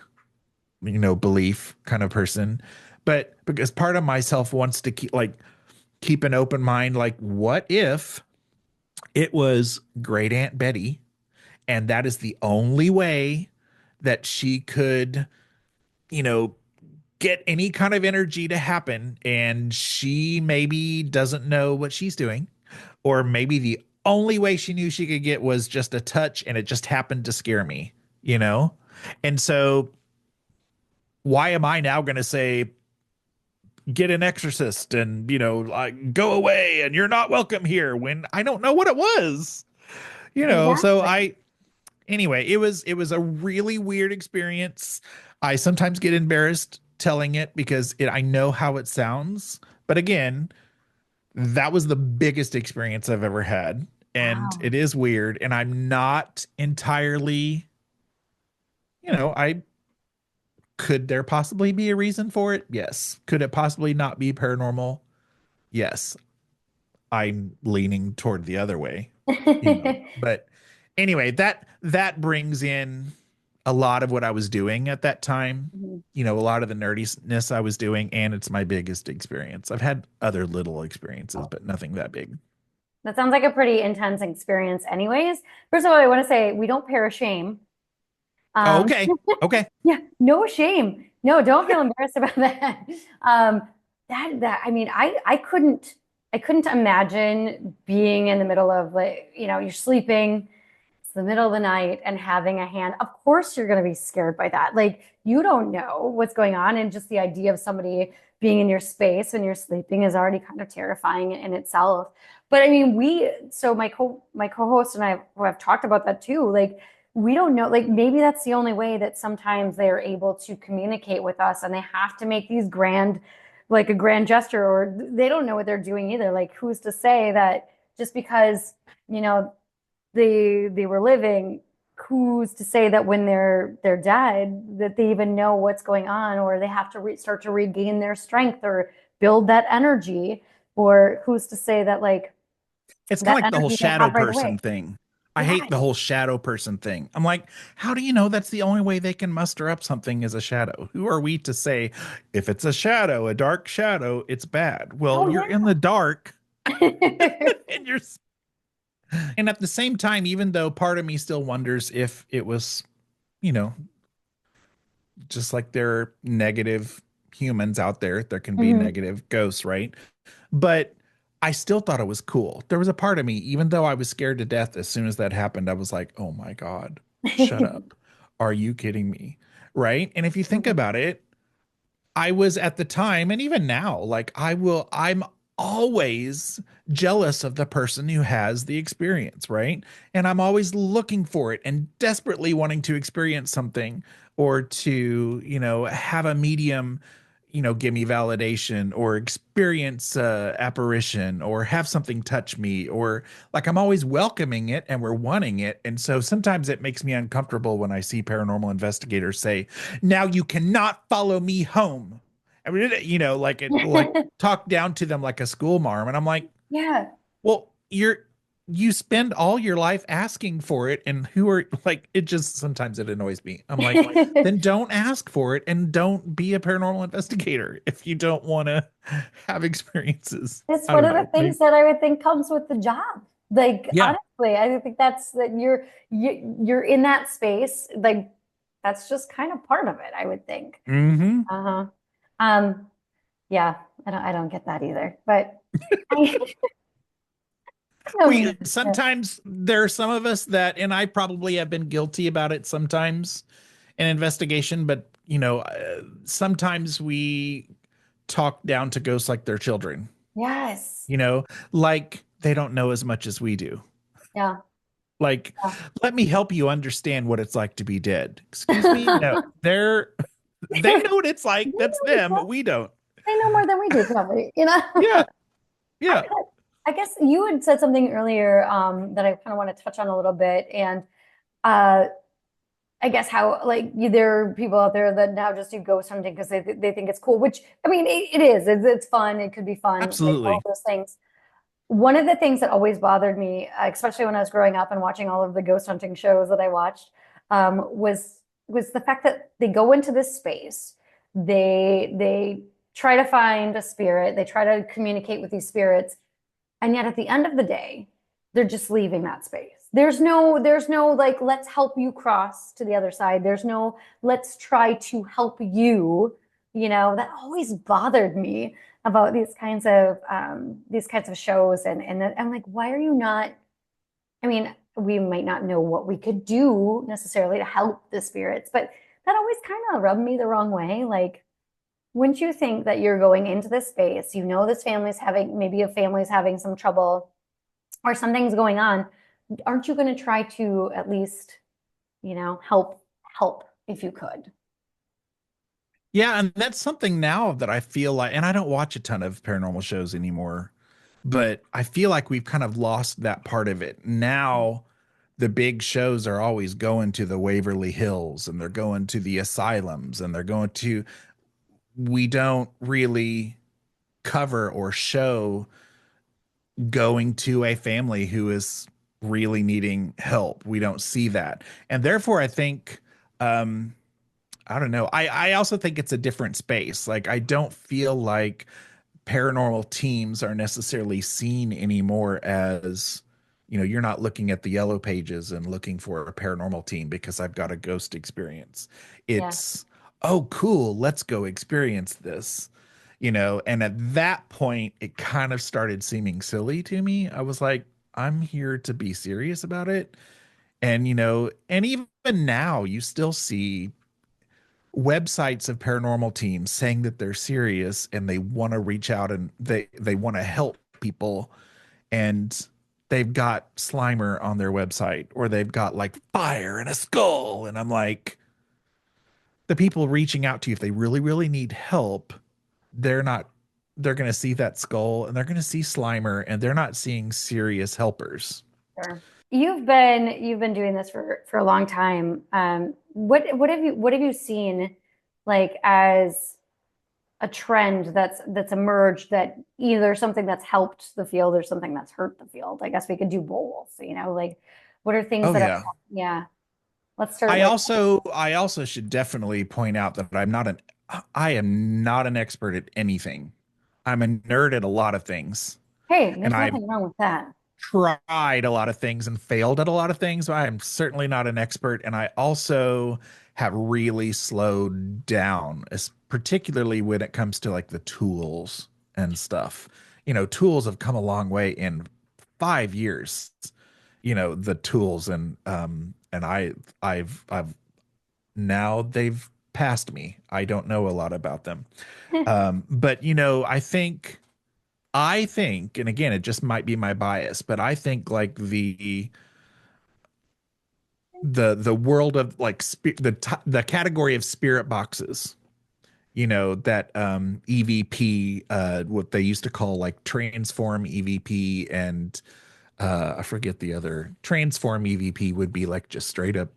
Speaker 3: belief kind of person. But because part of myself wants to keep an open mind, like, what if it was great Aunt Betty and that is the only way that she could, you know, get any kind of energy to happen, and she maybe doesn't know what she's doing, or maybe the only way she knew she could get was just a touch and it just happened to scare me, you know? And so why am I now going to say, get an exorcist and, like, go away and you're not welcome here, when I don't know what it was, So
Speaker 2: Exactly.
Speaker 3: anyway, it was a really weird experience. I sometimes get embarrassed telling it because I know how it sounds. But again, that was the biggest experience I've ever had. And
Speaker 2: Wow.
Speaker 3: it is weird. And I'm not entirely, I could there possibly be a reason for it? Yes. Could it possibly not be paranormal? Yes, I'm leaning toward the other way, But anyway, that brings in a lot of what I was doing at that time.
Speaker 2: Mhm.
Speaker 3: A lot of the nerdiness I was doing, and it's my biggest experience. I've had other little experiences, but nothing that big.
Speaker 2: That sounds like a pretty intense experience, anyways. First of all, I want to say we don't pair shame.
Speaker 3: Oh,
Speaker 2: Um,
Speaker 3: okay. Okay.
Speaker 2: yeah, no shame. No, don't feel embarrassed about that. Um, I mean, I couldn't imagine being in the middle of like, you're sleeping, it's the middle of the night and having a hand. Of course, you're going to be scared by that. Like, you don't know what's going on. And just the idea of somebody being in your space when you're sleeping is already kind of terrifying in itself. But I mean, so my co-host and I have talked about that too. Like, we don't know, like maybe that's the only way that sometimes they're able to communicate with us and they have to make these like a grand gesture, or they don't know what they're doing either. Like, who's to say that just because, you know, they were living, who's to say that when they're dead that they even know what's going on, or they have to start to regain their strength or build that energy, or who's to say that like
Speaker 3: It's kind
Speaker 2: that
Speaker 3: of like the whole
Speaker 2: energy they
Speaker 3: shadow
Speaker 2: have right
Speaker 3: person
Speaker 2: away.
Speaker 3: thing. I
Speaker 2: Yeah.
Speaker 3: hate the whole shadow person thing. I'm like, how do you know that's the only way they can muster up something as a shadow? Who are we to say if it's a shadow, a dark shadow, it's bad? Well,
Speaker 2: Oh
Speaker 3: you're in
Speaker 2: yeah.
Speaker 3: the dark and and at the same time, even though part of me still wonders if it was, you know, just like there are negative humans out there, there can be
Speaker 2: Mhm.
Speaker 3: negative ghosts, right? But I still thought it was cool. There was a part of me, even though I was scared to death as soon as that happened, I was like, oh my God, shut up. Are you kidding me? Right. And if you think
Speaker 2: Mhm.
Speaker 3: about it, I was at the time, and even now, like I'm always jealous of the person who has the experience, right? And I'm always looking for it and desperately wanting to experience something or to, have a medium, give me validation or experience apparition or have something touch me, or like I'm always welcoming it and we're wanting it. And so sometimes it makes me uncomfortable when I see paranormal investigators say, now you cannot follow me home. I mean, like like talk down to them like a school marm. And I'm like,
Speaker 2: Yeah.
Speaker 3: well, you spend all your life asking for it, and who are like, it just sometimes it annoys me. I'm like, then don't ask for it and don't be a paranormal investigator if you don't want to have experiences.
Speaker 2: It's
Speaker 3: I
Speaker 2: one
Speaker 3: don't
Speaker 2: of the
Speaker 3: know.
Speaker 2: things that I would think comes with the job. Like,
Speaker 3: Yeah.
Speaker 2: honestly, I think that's that you're in that space. Like, that's just kind of part of it, I would think.
Speaker 3: Hmm.
Speaker 2: Uh-huh. Um, yeah, I don't get that either. But I,
Speaker 3: We
Speaker 2: yeah.
Speaker 3: sometimes there are some of us that, and I probably have been guilty about it sometimes in investigation, but sometimes we talk down to ghosts like they're children,
Speaker 2: Yes.
Speaker 3: you know, like they don't know as much as we do.
Speaker 2: Yeah.
Speaker 3: Like, let me help you understand what it's like to be dead. Excuse me?
Speaker 2: Yeah.
Speaker 3: No, they know what it's like. That's them. We don't.
Speaker 2: They know more than we do, probably,
Speaker 3: Yeah.
Speaker 2: I,
Speaker 3: Yeah.
Speaker 2: I guess you had said something earlier that I kind of want to touch on a little bit. And uh, I guess how like there are people out there that now just do ghost hunting because they think it's cool, which I mean, it is. It's fun. It could be fun, like all
Speaker 3: Absolutely.
Speaker 2: those things. One of the things that always bothered me, especially when I was growing up and watching all of the ghost hunting shows that I watched, was the fact that they go into this space, they try to find a spirit, they try to communicate with these spirits, and yet at the end of the day, they're just leaving that space. There's no like, let's help you cross to the other side. There's no, let's try to help you. That always bothered me about these kinds of shows. And I'm like, why are you not? I mean, we might not know what we could do necessarily to help the spirits, but that always kind of rubbed me the wrong way. Like, wouldn't you think that you're going into this space, this family's having, maybe a family's having some trouble or something's going on, aren't you going to try to at least, help if you could?
Speaker 3: Yeah, and that's something now that I feel like, and I don't watch a ton of paranormal shows anymore, but I feel like we've kind of lost that part of it. Now, the big shows are always going to the Waverly Hills and they're going to the asylums and they're going to, we don't really cover or show going to a family who is really needing help. We don't see that. And therefore, I think, I don't know. I also think it's a different space. Like, I don't feel like paranormal teams are necessarily seen anymore as, you're not looking at the yellow pages and looking for a paranormal team because I've got a ghost experience.
Speaker 2: Yeah.
Speaker 3: It's, oh, cool, let's go experience this. And at that point, it kind of started seeming silly to me. I was like, I'm here to be serious about it. And even now, you still see websites of paranormal teams saying that they're serious and they want to reach out and they want to help people, and they've got Slimer on their website, or they've got like fire and a skull, and I'm like, the people reaching out to you, if they really really need help, they're not they're going to see that skull and they're going to see Slimer, and they're not seeing serious helpers.
Speaker 2: Sure. You've been doing this for a long time. What have you seen like as a trend that's emerged, that either something that's helped the field or something that's hurt the field? I guess we could do both, like what are things
Speaker 3: Oh
Speaker 2: that have,
Speaker 3: yeah.
Speaker 2: yeah. Let's start
Speaker 3: I
Speaker 2: with,
Speaker 3: also I also should definitely point out that I am not an expert at anything. I'm a nerd at a lot of things,
Speaker 2: hey,
Speaker 3: and
Speaker 2: there's
Speaker 3: I've
Speaker 2: nothing wrong with that.
Speaker 3: tried a lot of things and failed at a lot of things. But I am certainly not an expert, and I also have really slowed down, particularly when it comes to like the tools and stuff. Tools have come a long way in 5 years. The tools, and I've now they've passed me. I don't know a lot about them. But I think, and again, it just might be my bias, but I think like the world of like the category of spirit boxes, that EVP, what they used to call like transform EVP, and I forget the other. Transform EVP would be like just straight up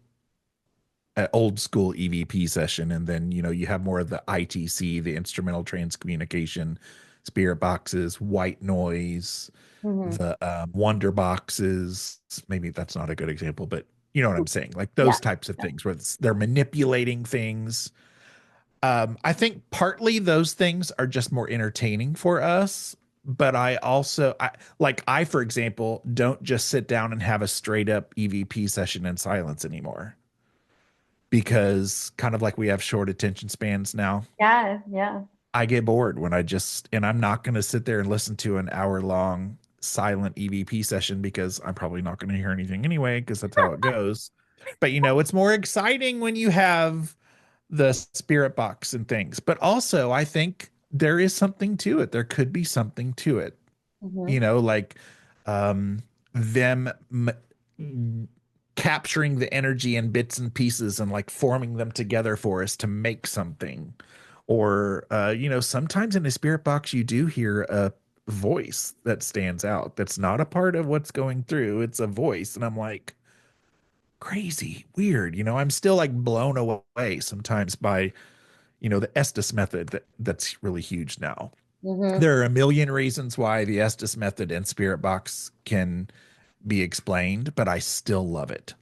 Speaker 3: old school EVP session, and then you have more of the ITC, the instrumental transcommunication spirit boxes, white noise,
Speaker 2: Hmm.
Speaker 3: the wonder boxes. Maybe that's not a good example, but you know what I'm saying, like
Speaker 2: Yeah.
Speaker 3: those types of things where they're manipulating things. I think partly those things are just more entertaining for us, but I for example don't just sit down and have a straight up EVP session in silence anymore, because kind of like we have short attention spans now.
Speaker 2: Yeah. Yeah.
Speaker 3: I get bored when and I'm not going to sit there and listen to an hour long silent EVP session, because I'm probably not going to hear anything anyway, because that's how it goes. But it's more exciting when you have the spirit box and things. But also, I think there is something to it. There could be something to it.
Speaker 2: Hmm.
Speaker 3: Like um, them capturing the energy in bits and pieces and like forming them together for us to make something. Or sometimes in a spirit box you do hear a voice that stands out that's not a part of what's going through. It's a voice, and I'm like, crazy, weird. I'm still like blown away sometimes by the Estes method, that's really huge now.
Speaker 2: Hmm.
Speaker 3: There are a million reasons why the Estes method and spirit box can be explained, but I still love it.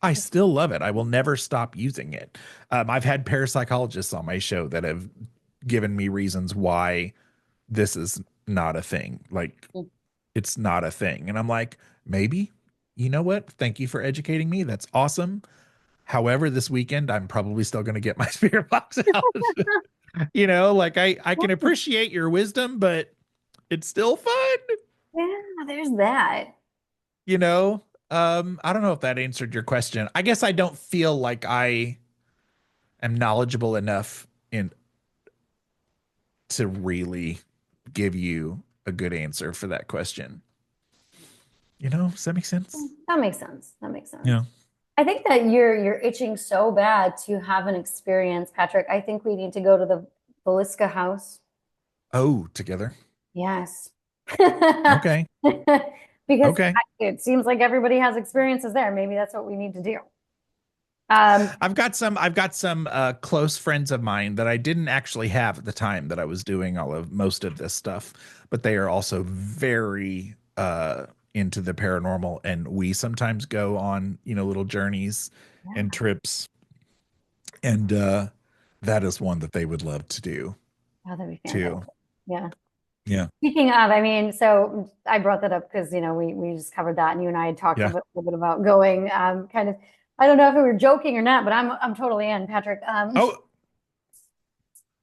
Speaker 3: I still love it. I will never stop using it. I've had parapsychologists on my show that have given me reasons why this is not a thing. Like, it's not a thing. And I'm like, maybe, you know what? Thank you for educating me. That's awesome. However, this weekend, I'm probably still going to get my spirit box out. Like I can appreciate your wisdom, but it's still fun.
Speaker 2: Yeah, there's that.
Speaker 3: you know I don't know if that answered your question. I guess I don't feel like I am knowledgeable enough in to really give you a good answer for that question. Does that make sense?
Speaker 2: That makes sense. That makes sense.
Speaker 3: Yeah.
Speaker 2: I think that you're itching so bad to have an experience, Patrick. I think we need to go to the Velisca house.
Speaker 3: Oh, together.
Speaker 2: Yes.
Speaker 3: Okay.
Speaker 2: Because
Speaker 3: Okay.
Speaker 2: it seems like everybody has experiences there. Maybe that's what we need to do. Um,
Speaker 3: I've got some close friends of mine that I didn't actually have at the time that I was doing all of most of this stuff, but they are also very into the paranormal, and we sometimes go on, little journeys and
Speaker 2: yeah,
Speaker 3: trips, and that is one that they would love to do
Speaker 2: oh, that'd be
Speaker 3: too.
Speaker 2: fantastic. Yeah.
Speaker 3: Yeah.
Speaker 2: Speaking of, I mean, so I brought that up because, we just covered that and you and I had talked
Speaker 3: Yeah.
Speaker 2: a little bit about going, kind of, I don't know if we were joking or not, but I'm totally in, Patrick.
Speaker 3: Oh,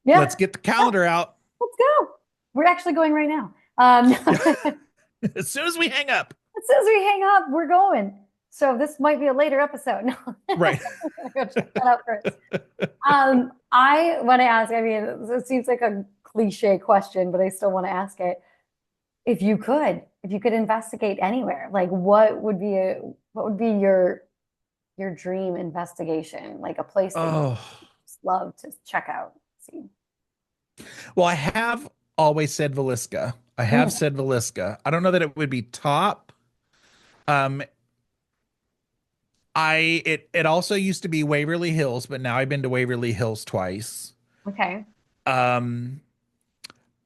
Speaker 2: Yeah,
Speaker 3: let's get the
Speaker 2: yeah,
Speaker 3: calendar out.
Speaker 2: let's go. We're actually going right now.
Speaker 3: Yeah.
Speaker 2: As
Speaker 3: As soon as we hang up.
Speaker 2: soon as we hang up, we're going. So this might be a later episode. No, I'm
Speaker 3: Right.
Speaker 2: gonna go check that out first. I want to ask, I mean, it seems like a cliche question, but I still want to ask it. If you could investigate anywhere, like what would be your dream investigation? Like a place that you
Speaker 3: Oh,
Speaker 2: just love to check out, see.
Speaker 3: well, I have always said Villisca. I have
Speaker 2: Mm,
Speaker 3: said Villisca. I don't know that it would be top. Um, it also used to be Waverly Hills, but now I've been to Waverly Hills twice.
Speaker 2: okay.
Speaker 3: Um,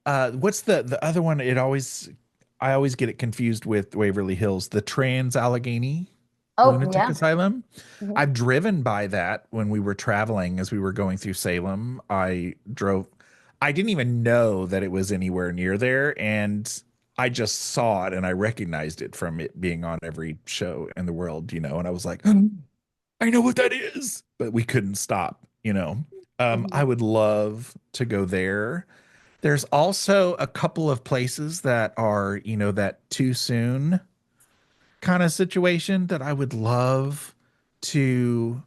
Speaker 3: what's the other one? I always get it confused with Waverly Hills, the Trans Allegheny
Speaker 2: Oh,
Speaker 3: Lunatic
Speaker 2: yeah.
Speaker 3: Asylum.
Speaker 2: Mhm.
Speaker 3: I've driven by that when we were traveling as we were going through Salem. I didn't even know that it was anywhere near there, and I just saw it and I recognized it from it being on every show in the world, and I was like, I know what that is, but we couldn't stop. I
Speaker 2: Mhm.
Speaker 3: would love to go there. There's also a couple of places that are, that too soon kind of situation that I would love to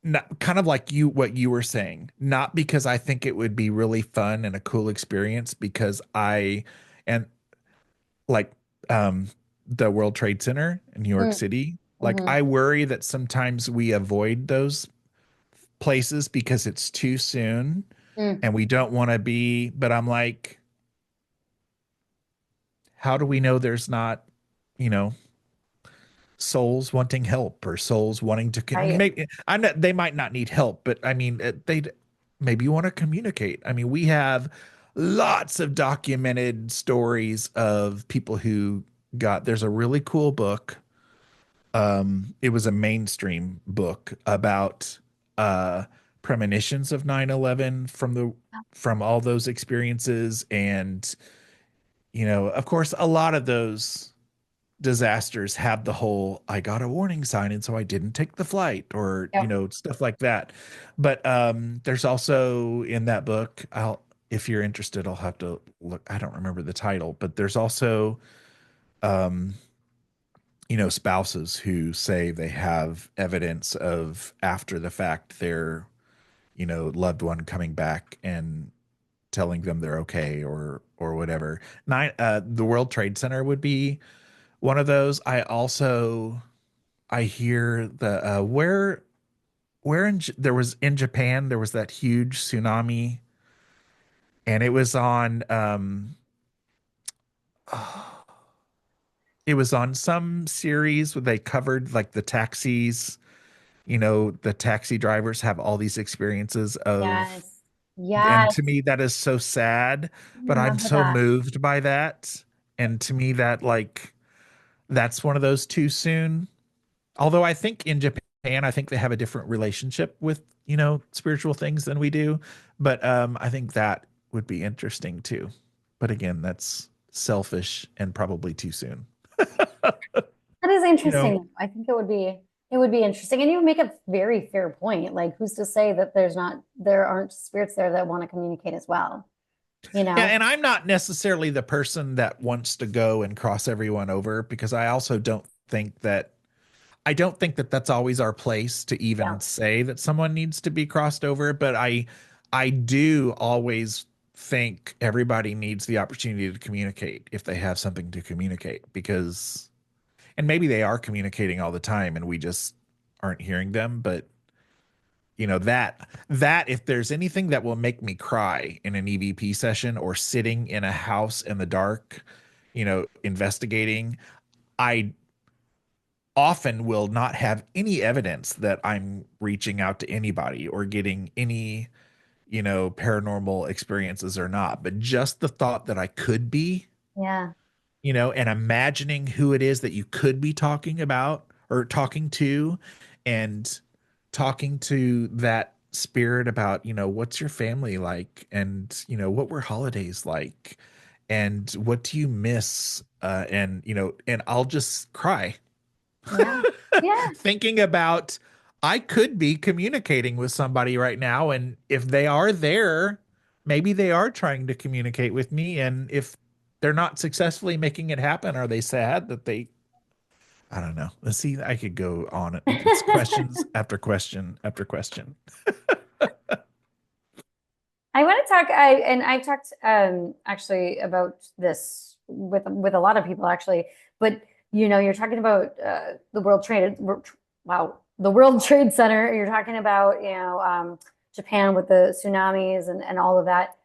Speaker 3: not kind of like what you were saying, not because I think it would be really fun and a cool experience, because and like um the World Trade Center in New York
Speaker 2: Mm,
Speaker 3: City, like
Speaker 2: mhm.
Speaker 3: I worry that sometimes we avoid those places because it's too soon
Speaker 2: Mm,
Speaker 3: and we don't want to be, but I'm like, how do we know there's not, you know, souls wanting help or souls wanting to
Speaker 2: right.
Speaker 3: maybe I'm not, they might not need help, but I mean they maybe want to communicate. I mean, we have lots of documented stories of people who there's a really cool book. It was a mainstream book about uh premonitions of 9/11 from all those experiences, and of course a lot of those disasters have the whole I got a warning sign and so I didn't take the flight, or
Speaker 2: Yep.
Speaker 3: stuff like that. But there's also in that book, I'll if you're interested, I'll have to look. I don't remember the title, but there's also um spouses who say they have evidence of after the fact their loved one coming back and telling them they're okay, or whatever. The World Trade Center would be one of those. I hear where there was in Japan, there was that huge tsunami, and it was on some series where they covered like the taxis. The taxi drivers have all these experiences of,
Speaker 2: Yes.
Speaker 3: and
Speaker 2: Yes.
Speaker 3: to me that is so sad,
Speaker 2: I
Speaker 3: but I'm
Speaker 2: remember
Speaker 3: so
Speaker 2: that.
Speaker 3: moved by that. And to me that like that's one of those too soon. Although I think in Japan, I think they have a different relationship with, spiritual things than we do. But I think that would be interesting too. But again, that's selfish and probably too soon.
Speaker 2: That is
Speaker 3: You know,
Speaker 2: interesting. I think it would be interesting. And you make a very fair point. Like, who's to say that there aren't spirits there that want to communicate as well, you
Speaker 3: yeah,
Speaker 2: know?
Speaker 3: and I'm not necessarily the person that wants to go and cross everyone over, because I also don't think that that's always our place to
Speaker 2: Yeah.
Speaker 3: even say that someone needs to be crossed over, but I do always think everybody needs the opportunity to communicate if they have something to communicate, because and maybe they are communicating all the time and we just aren't hearing them, but that if there's anything that will make me cry in an EVP session or sitting in a house in the dark, investigating, I often will not have any evidence that I'm reaching out to anybody or getting any, paranormal experiences or not, but just the thought that I could be,
Speaker 2: Yeah.
Speaker 3: and imagining who it is that you could be talking about or talking to, and talking to that spirit about, what's your family like, and, what were holidays like, and what do you miss? And, and I'll just cry
Speaker 2: Yeah. Yeah.
Speaker 3: thinking about I could be communicating with somebody right now. And if they are there, maybe they are trying to communicate with me. And if they're not successfully making it happen, are they sad that I don't know. Let's see, I could go on. It's questions after question after question.
Speaker 2: I want to talk. I've talked actually about this with a lot of people actually. But you're talking about the wow, the World Trade Center. You're talking about Japan with the tsunamis and all of that.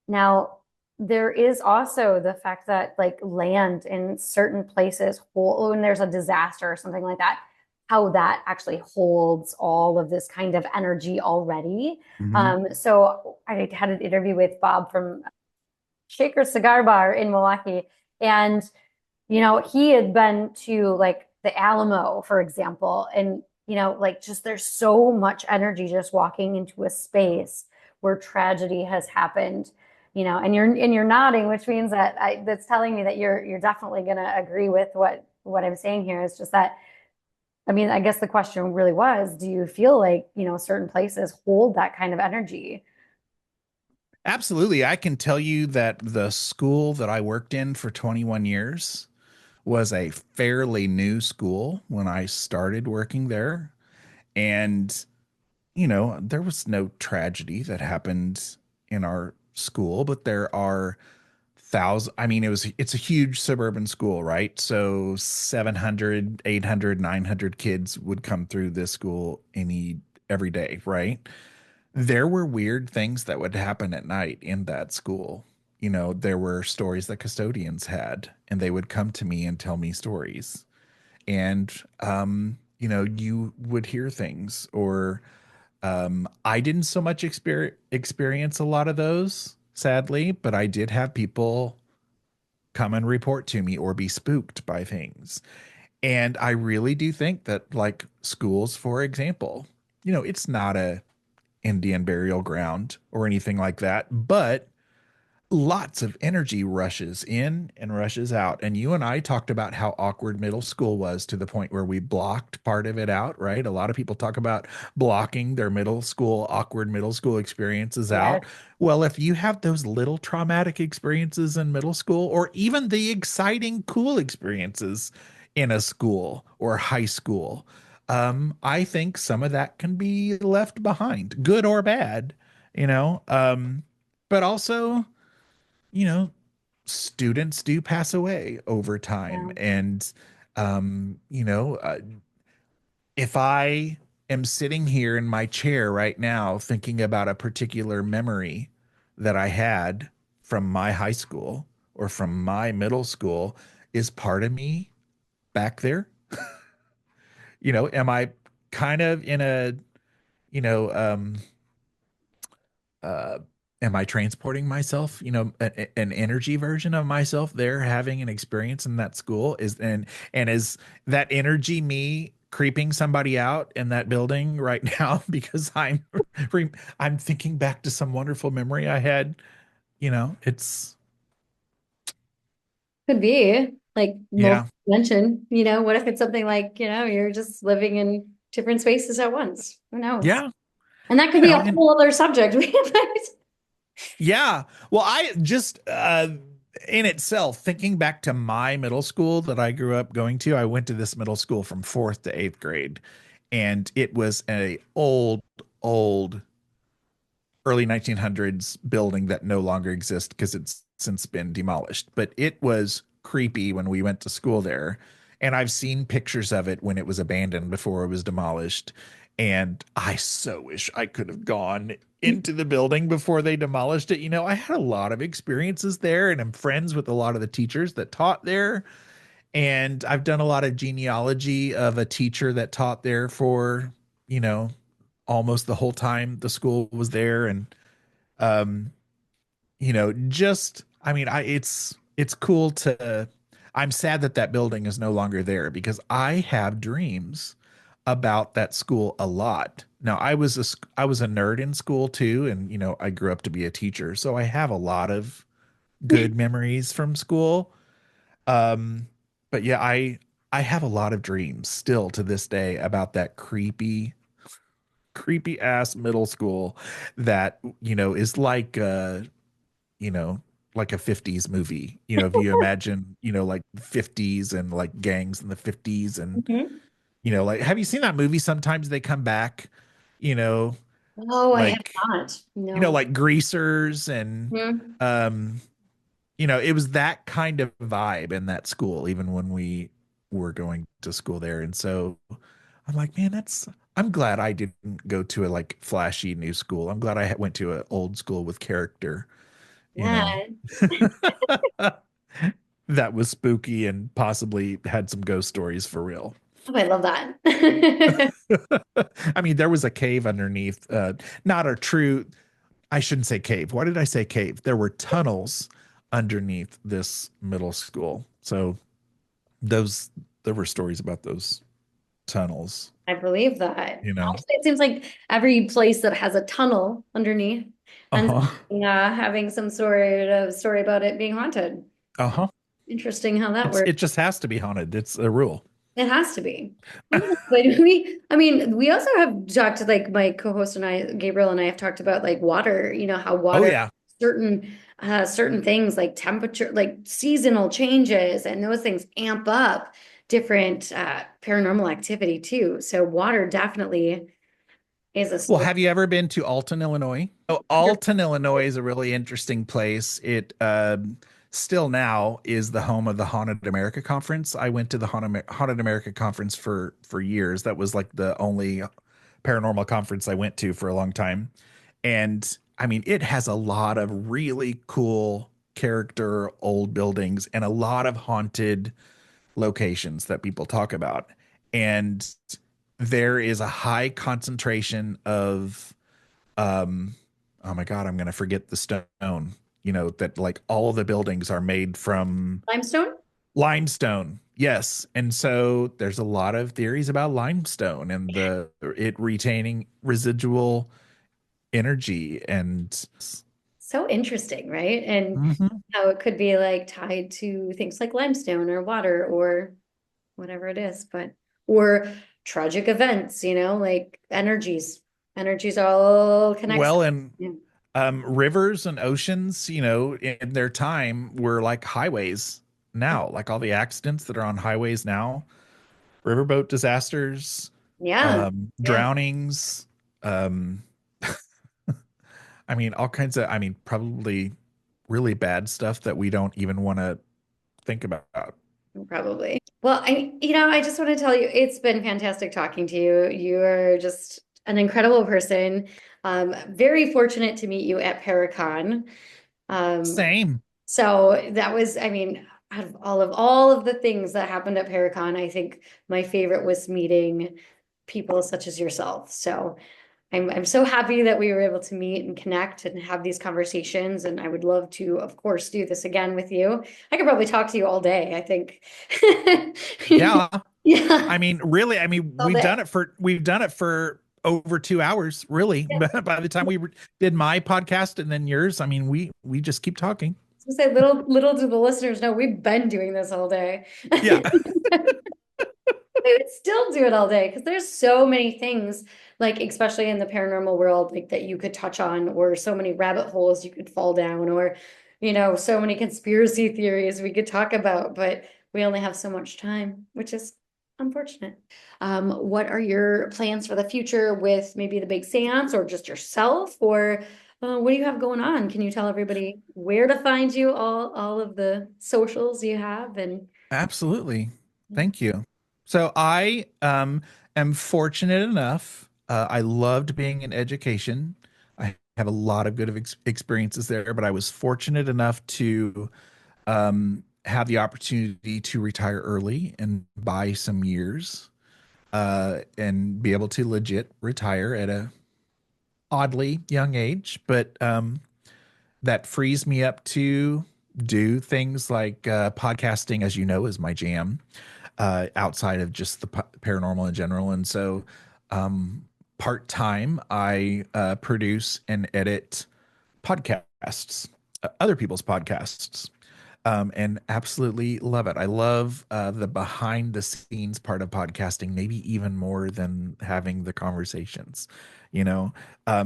Speaker 2: Now, there is also the fact that like land in certain places, when there's a disaster or something like that, how that actually holds all of this kind of energy already.
Speaker 3: Mhm.
Speaker 2: So I had an interview with Bob from Shaker Cigar Bar in Milwaukee, and he had been to like the Alamo, for example, and like just there's so much energy just walking into a space where tragedy has happened. And you're nodding, which means that that's telling me that you're definitely going to agree with what I'm saying here. Is just that, I mean, I guess the question really was, do you feel like, certain places hold that kind of energy?
Speaker 3: Absolutely. I can tell you that the school that I worked in for 21 years was a fairly new school when I started working there. And there was no tragedy that happened in our school, but there are I mean, it's a huge suburban school, right? So 700, 800, 900 kids would come through this school every day, right? There were weird things that would happen at night in that school. There were stories that custodians had, and they would come to me and tell me stories. And you would hear things, or I didn't so much experience a lot of those, sadly, but I did have people come and report to me or be spooked by things. And I really do think that, like schools, for example, it's not a Indian burial ground or anything like that, but lots of energy rushes in and rushes out. And you and I talked about how awkward middle school was, to the point where we blocked part of it out, right? A lot of people talk about blocking their awkward middle school experiences
Speaker 2: Yes.
Speaker 3: out. Well, if you have those little traumatic experiences in middle school, or even the exciting, cool experiences in a school or high school, I think some of that can be left behind, good or bad, you know. But also, you know, students do pass away over time.
Speaker 2: Yeah.
Speaker 3: And, if I am sitting here in my chair right now thinking about a particular memory that I had from my high school or from my middle school, is part of me back there? Am I kind of in a, you know, uh, am I transporting myself, an energy version of myself there, having an experience in that school? And is that energy me creeping somebody out in that building right now because I'm thinking back to some wonderful memory I had? It's
Speaker 2: Could be like
Speaker 3: yeah.
Speaker 2: multi-dimension, what if it's something like, you're just living in different spaces at once? Who knows?
Speaker 3: Yeah.
Speaker 2: And that could be a
Speaker 3: And
Speaker 2: whole other subject.
Speaker 3: yeah. Well, I just in itself, thinking back to my middle school that I grew up going to, I went to this middle school from 4th to 8th grade, and it was a old early 1900s building that no longer exists because it's since been demolished. But it was creepy when we went to school there. And I've seen pictures of it when it was abandoned before it was demolished. And I so wish I could have gone into the building before they demolished it. I had a lot of experiences there, and I'm friends with a lot of the teachers that taught there. And I've done a lot of genealogy of a teacher that taught there for, you know, almost the whole time the school was there. And, um, just, I mean, it's cool to, I'm sad that that building is no longer there because I have dreams about that school a lot. Now, I was a nerd in school too, and I grew up to be a teacher, so I have a lot of good memories from school. Um, but yeah, I have a lot of dreams still to this day about that creepy ass middle school that, is like you know, like a 50s movie. If you imagine, like 50s and like gangs in the 50s and
Speaker 2: Mhm.
Speaker 3: like have you seen that movie Sometimes They Come Back? You know,
Speaker 2: Oh, I have
Speaker 3: like
Speaker 2: not. No.
Speaker 3: like greasers and
Speaker 2: Mhm.
Speaker 3: um it was that kind of vibe in that school, even when we were going to school there. And so I'm like, man, I'm glad I didn't go to a like flashy new school. I'm glad I went to an old school with character, you
Speaker 2: Yeah.
Speaker 3: know, that was spooky and possibly had some ghost stories for real.
Speaker 2: Oh, I love that.
Speaker 3: I mean, there was a cave underneath, not a true, I shouldn't say cave. Why did I say cave? There were tunnels underneath this middle school. So those there were stories about those tunnels,
Speaker 2: I you that.
Speaker 3: you know.
Speaker 2: Actually, it seems like every place that has a tunnel underneath and
Speaker 3: Uh-huh.
Speaker 2: having some sort of story about it being haunted.
Speaker 3: Uh-huh.
Speaker 2: Interesting how that works.
Speaker 3: It just has to be haunted. It's a rule.
Speaker 2: It has to be. Yeah, but I mean, we also have talked, like my co-host and I, Gabriel and I have talked about like water, how
Speaker 3: Oh
Speaker 2: water,
Speaker 3: yeah.
Speaker 2: certain, certain things like temperature, like seasonal changes, and those things amp up different, paranormal activity too. So water definitely is a
Speaker 3: Well,
Speaker 2: source.
Speaker 3: have you ever been to Alton, Illinois? Oh, Alton, Illinois is a really interesting place. It still now is the home of the Haunted America Conference. I went to the Haunted America Conference for years. That was like the only paranormal conference I went to for a long time. And I mean, it has a lot of really cool character old buildings and a lot of haunted locations that people talk about. And there is a high concentration of um oh my god, I'm going to forget the stone, that like all of the buildings are made from
Speaker 2: Limestone?
Speaker 3: limestone. Yes. And so there's a lot of theories about limestone and the it retaining residual energy and
Speaker 2: So interesting, right? And
Speaker 3: Mhm.
Speaker 2: how it could be like tied to things like limestone or water or whatever it is, but or tragic events, like energies all connected.
Speaker 3: Well, and
Speaker 2: Yeah.
Speaker 3: rivers and oceans, in their time were like highways now, like all the accidents that are on highways now, riverboat disasters,
Speaker 2: Yeah. Yeah.
Speaker 3: drownings, um, I mean, all kinds of, I mean, probably really bad stuff that we don't even want to think about.
Speaker 2: Probably. Well, I just want to tell you, it's been fantastic talking to you. You are just an incredible person. Very fortunate to meet you at Paracon. Um,
Speaker 3: Same.
Speaker 2: so that was, I mean, out of all of the things that happened at Paracon, I think my favorite was meeting people such as yourself. So I'm so happy that we were able to meet and connect and have these conversations. And I would love to, of course, do this again with you. I could probably talk to you all day, I think.
Speaker 3: Yeah.
Speaker 2: Yeah,
Speaker 3: I mean, really, I mean,
Speaker 2: all day.
Speaker 3: we've done it for over 2 hours, really.
Speaker 2: Yeah.
Speaker 3: By the time we did my podcast and then yours, I mean, we just keep talking.
Speaker 2: So say little do the listeners know we've been doing this all day.
Speaker 3: Yeah.
Speaker 2: I would still do it all day because there's so many things, like especially in the paranormal world, like that you could touch on, or so many rabbit holes you could fall down, or so many conspiracy theories we could talk about, but we only have so much time, which is unfortunate. What are your plans for the future with maybe the big seance or just yourself, or what do you have going on? Can you tell everybody where to find you, all of the socials you have, and
Speaker 3: Absolutely. Thank you. So I am fortunate enough. I loved being in education. I have a lot of good experiences there, but I was fortunate enough to have the opportunity to retire early and buy some years, and be able to legit retire at a oddly young age, but that frees me up to do things like podcasting, as you know, is my jam, outside of just the paranormal in general. And so, part time, I produce and edit podcasts, other people's podcasts, and absolutely love it. I love the behind the scenes part of podcasting, maybe even more than having the conversations, you know.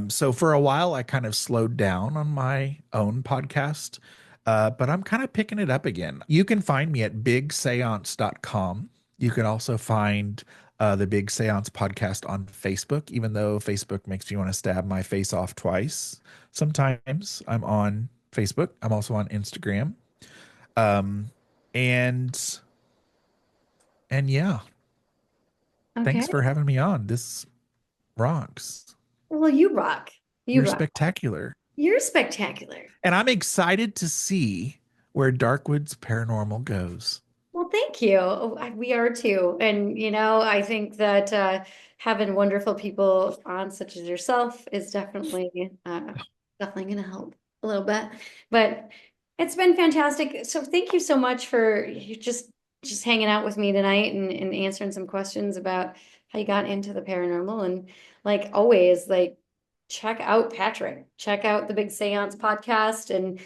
Speaker 3: So for a while, I kind of slowed down on my own podcast, but I'm kind of picking it up again. You can find me at bigseance.com. You can also find the Big Seance podcast on Facebook, even though Facebook makes me want to stab my face off twice. Sometimes I'm on Facebook. I'm also on Instagram. Um, and yeah,
Speaker 2: Okay.
Speaker 3: thanks for having me on. This rocks.
Speaker 2: Well, you rock. You
Speaker 3: You're
Speaker 2: rock.
Speaker 3: spectacular.
Speaker 2: You're spectacular.
Speaker 3: And I'm excited to see where DarkWoods Paranormal goes.
Speaker 2: Well, thank you. We are too. And, I think that having wonderful people on, such as yourself, is definitely going to help a little bit. But it's been fantastic. So thank you so much for you just hanging out with me tonight and answering some questions about how you got into the paranormal. And like always, like check out Patrick, check out the Big Seance podcast and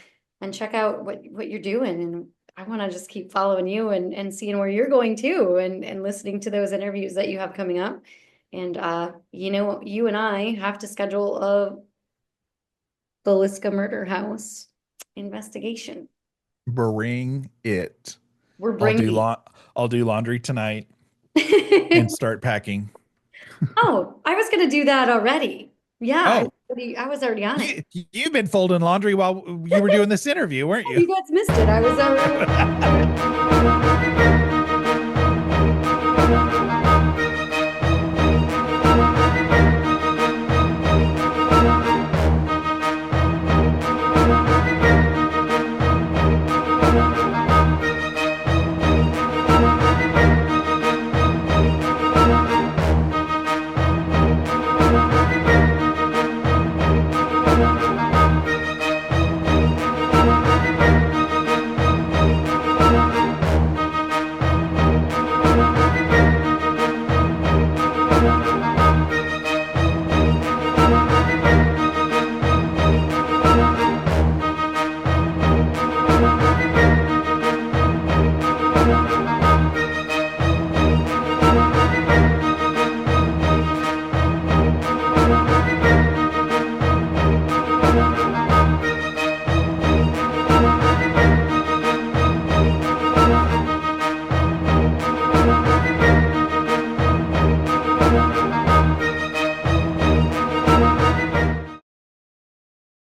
Speaker 2: check out what you're doing. And I want to just keep following you and seeing where you're going too, and listening to those interviews that you have coming up. And you and I have to schedule a Villisca murder house investigation.
Speaker 3: Bring it.
Speaker 2: We're bringing.
Speaker 3: I'll do laundry tonight and start packing.
Speaker 2: Oh, I was going to do that already. Yeah, I was already on it.
Speaker 3: You've been folding laundry while you were doing this interview, weren't you?
Speaker 2: You guys missed it. I was already.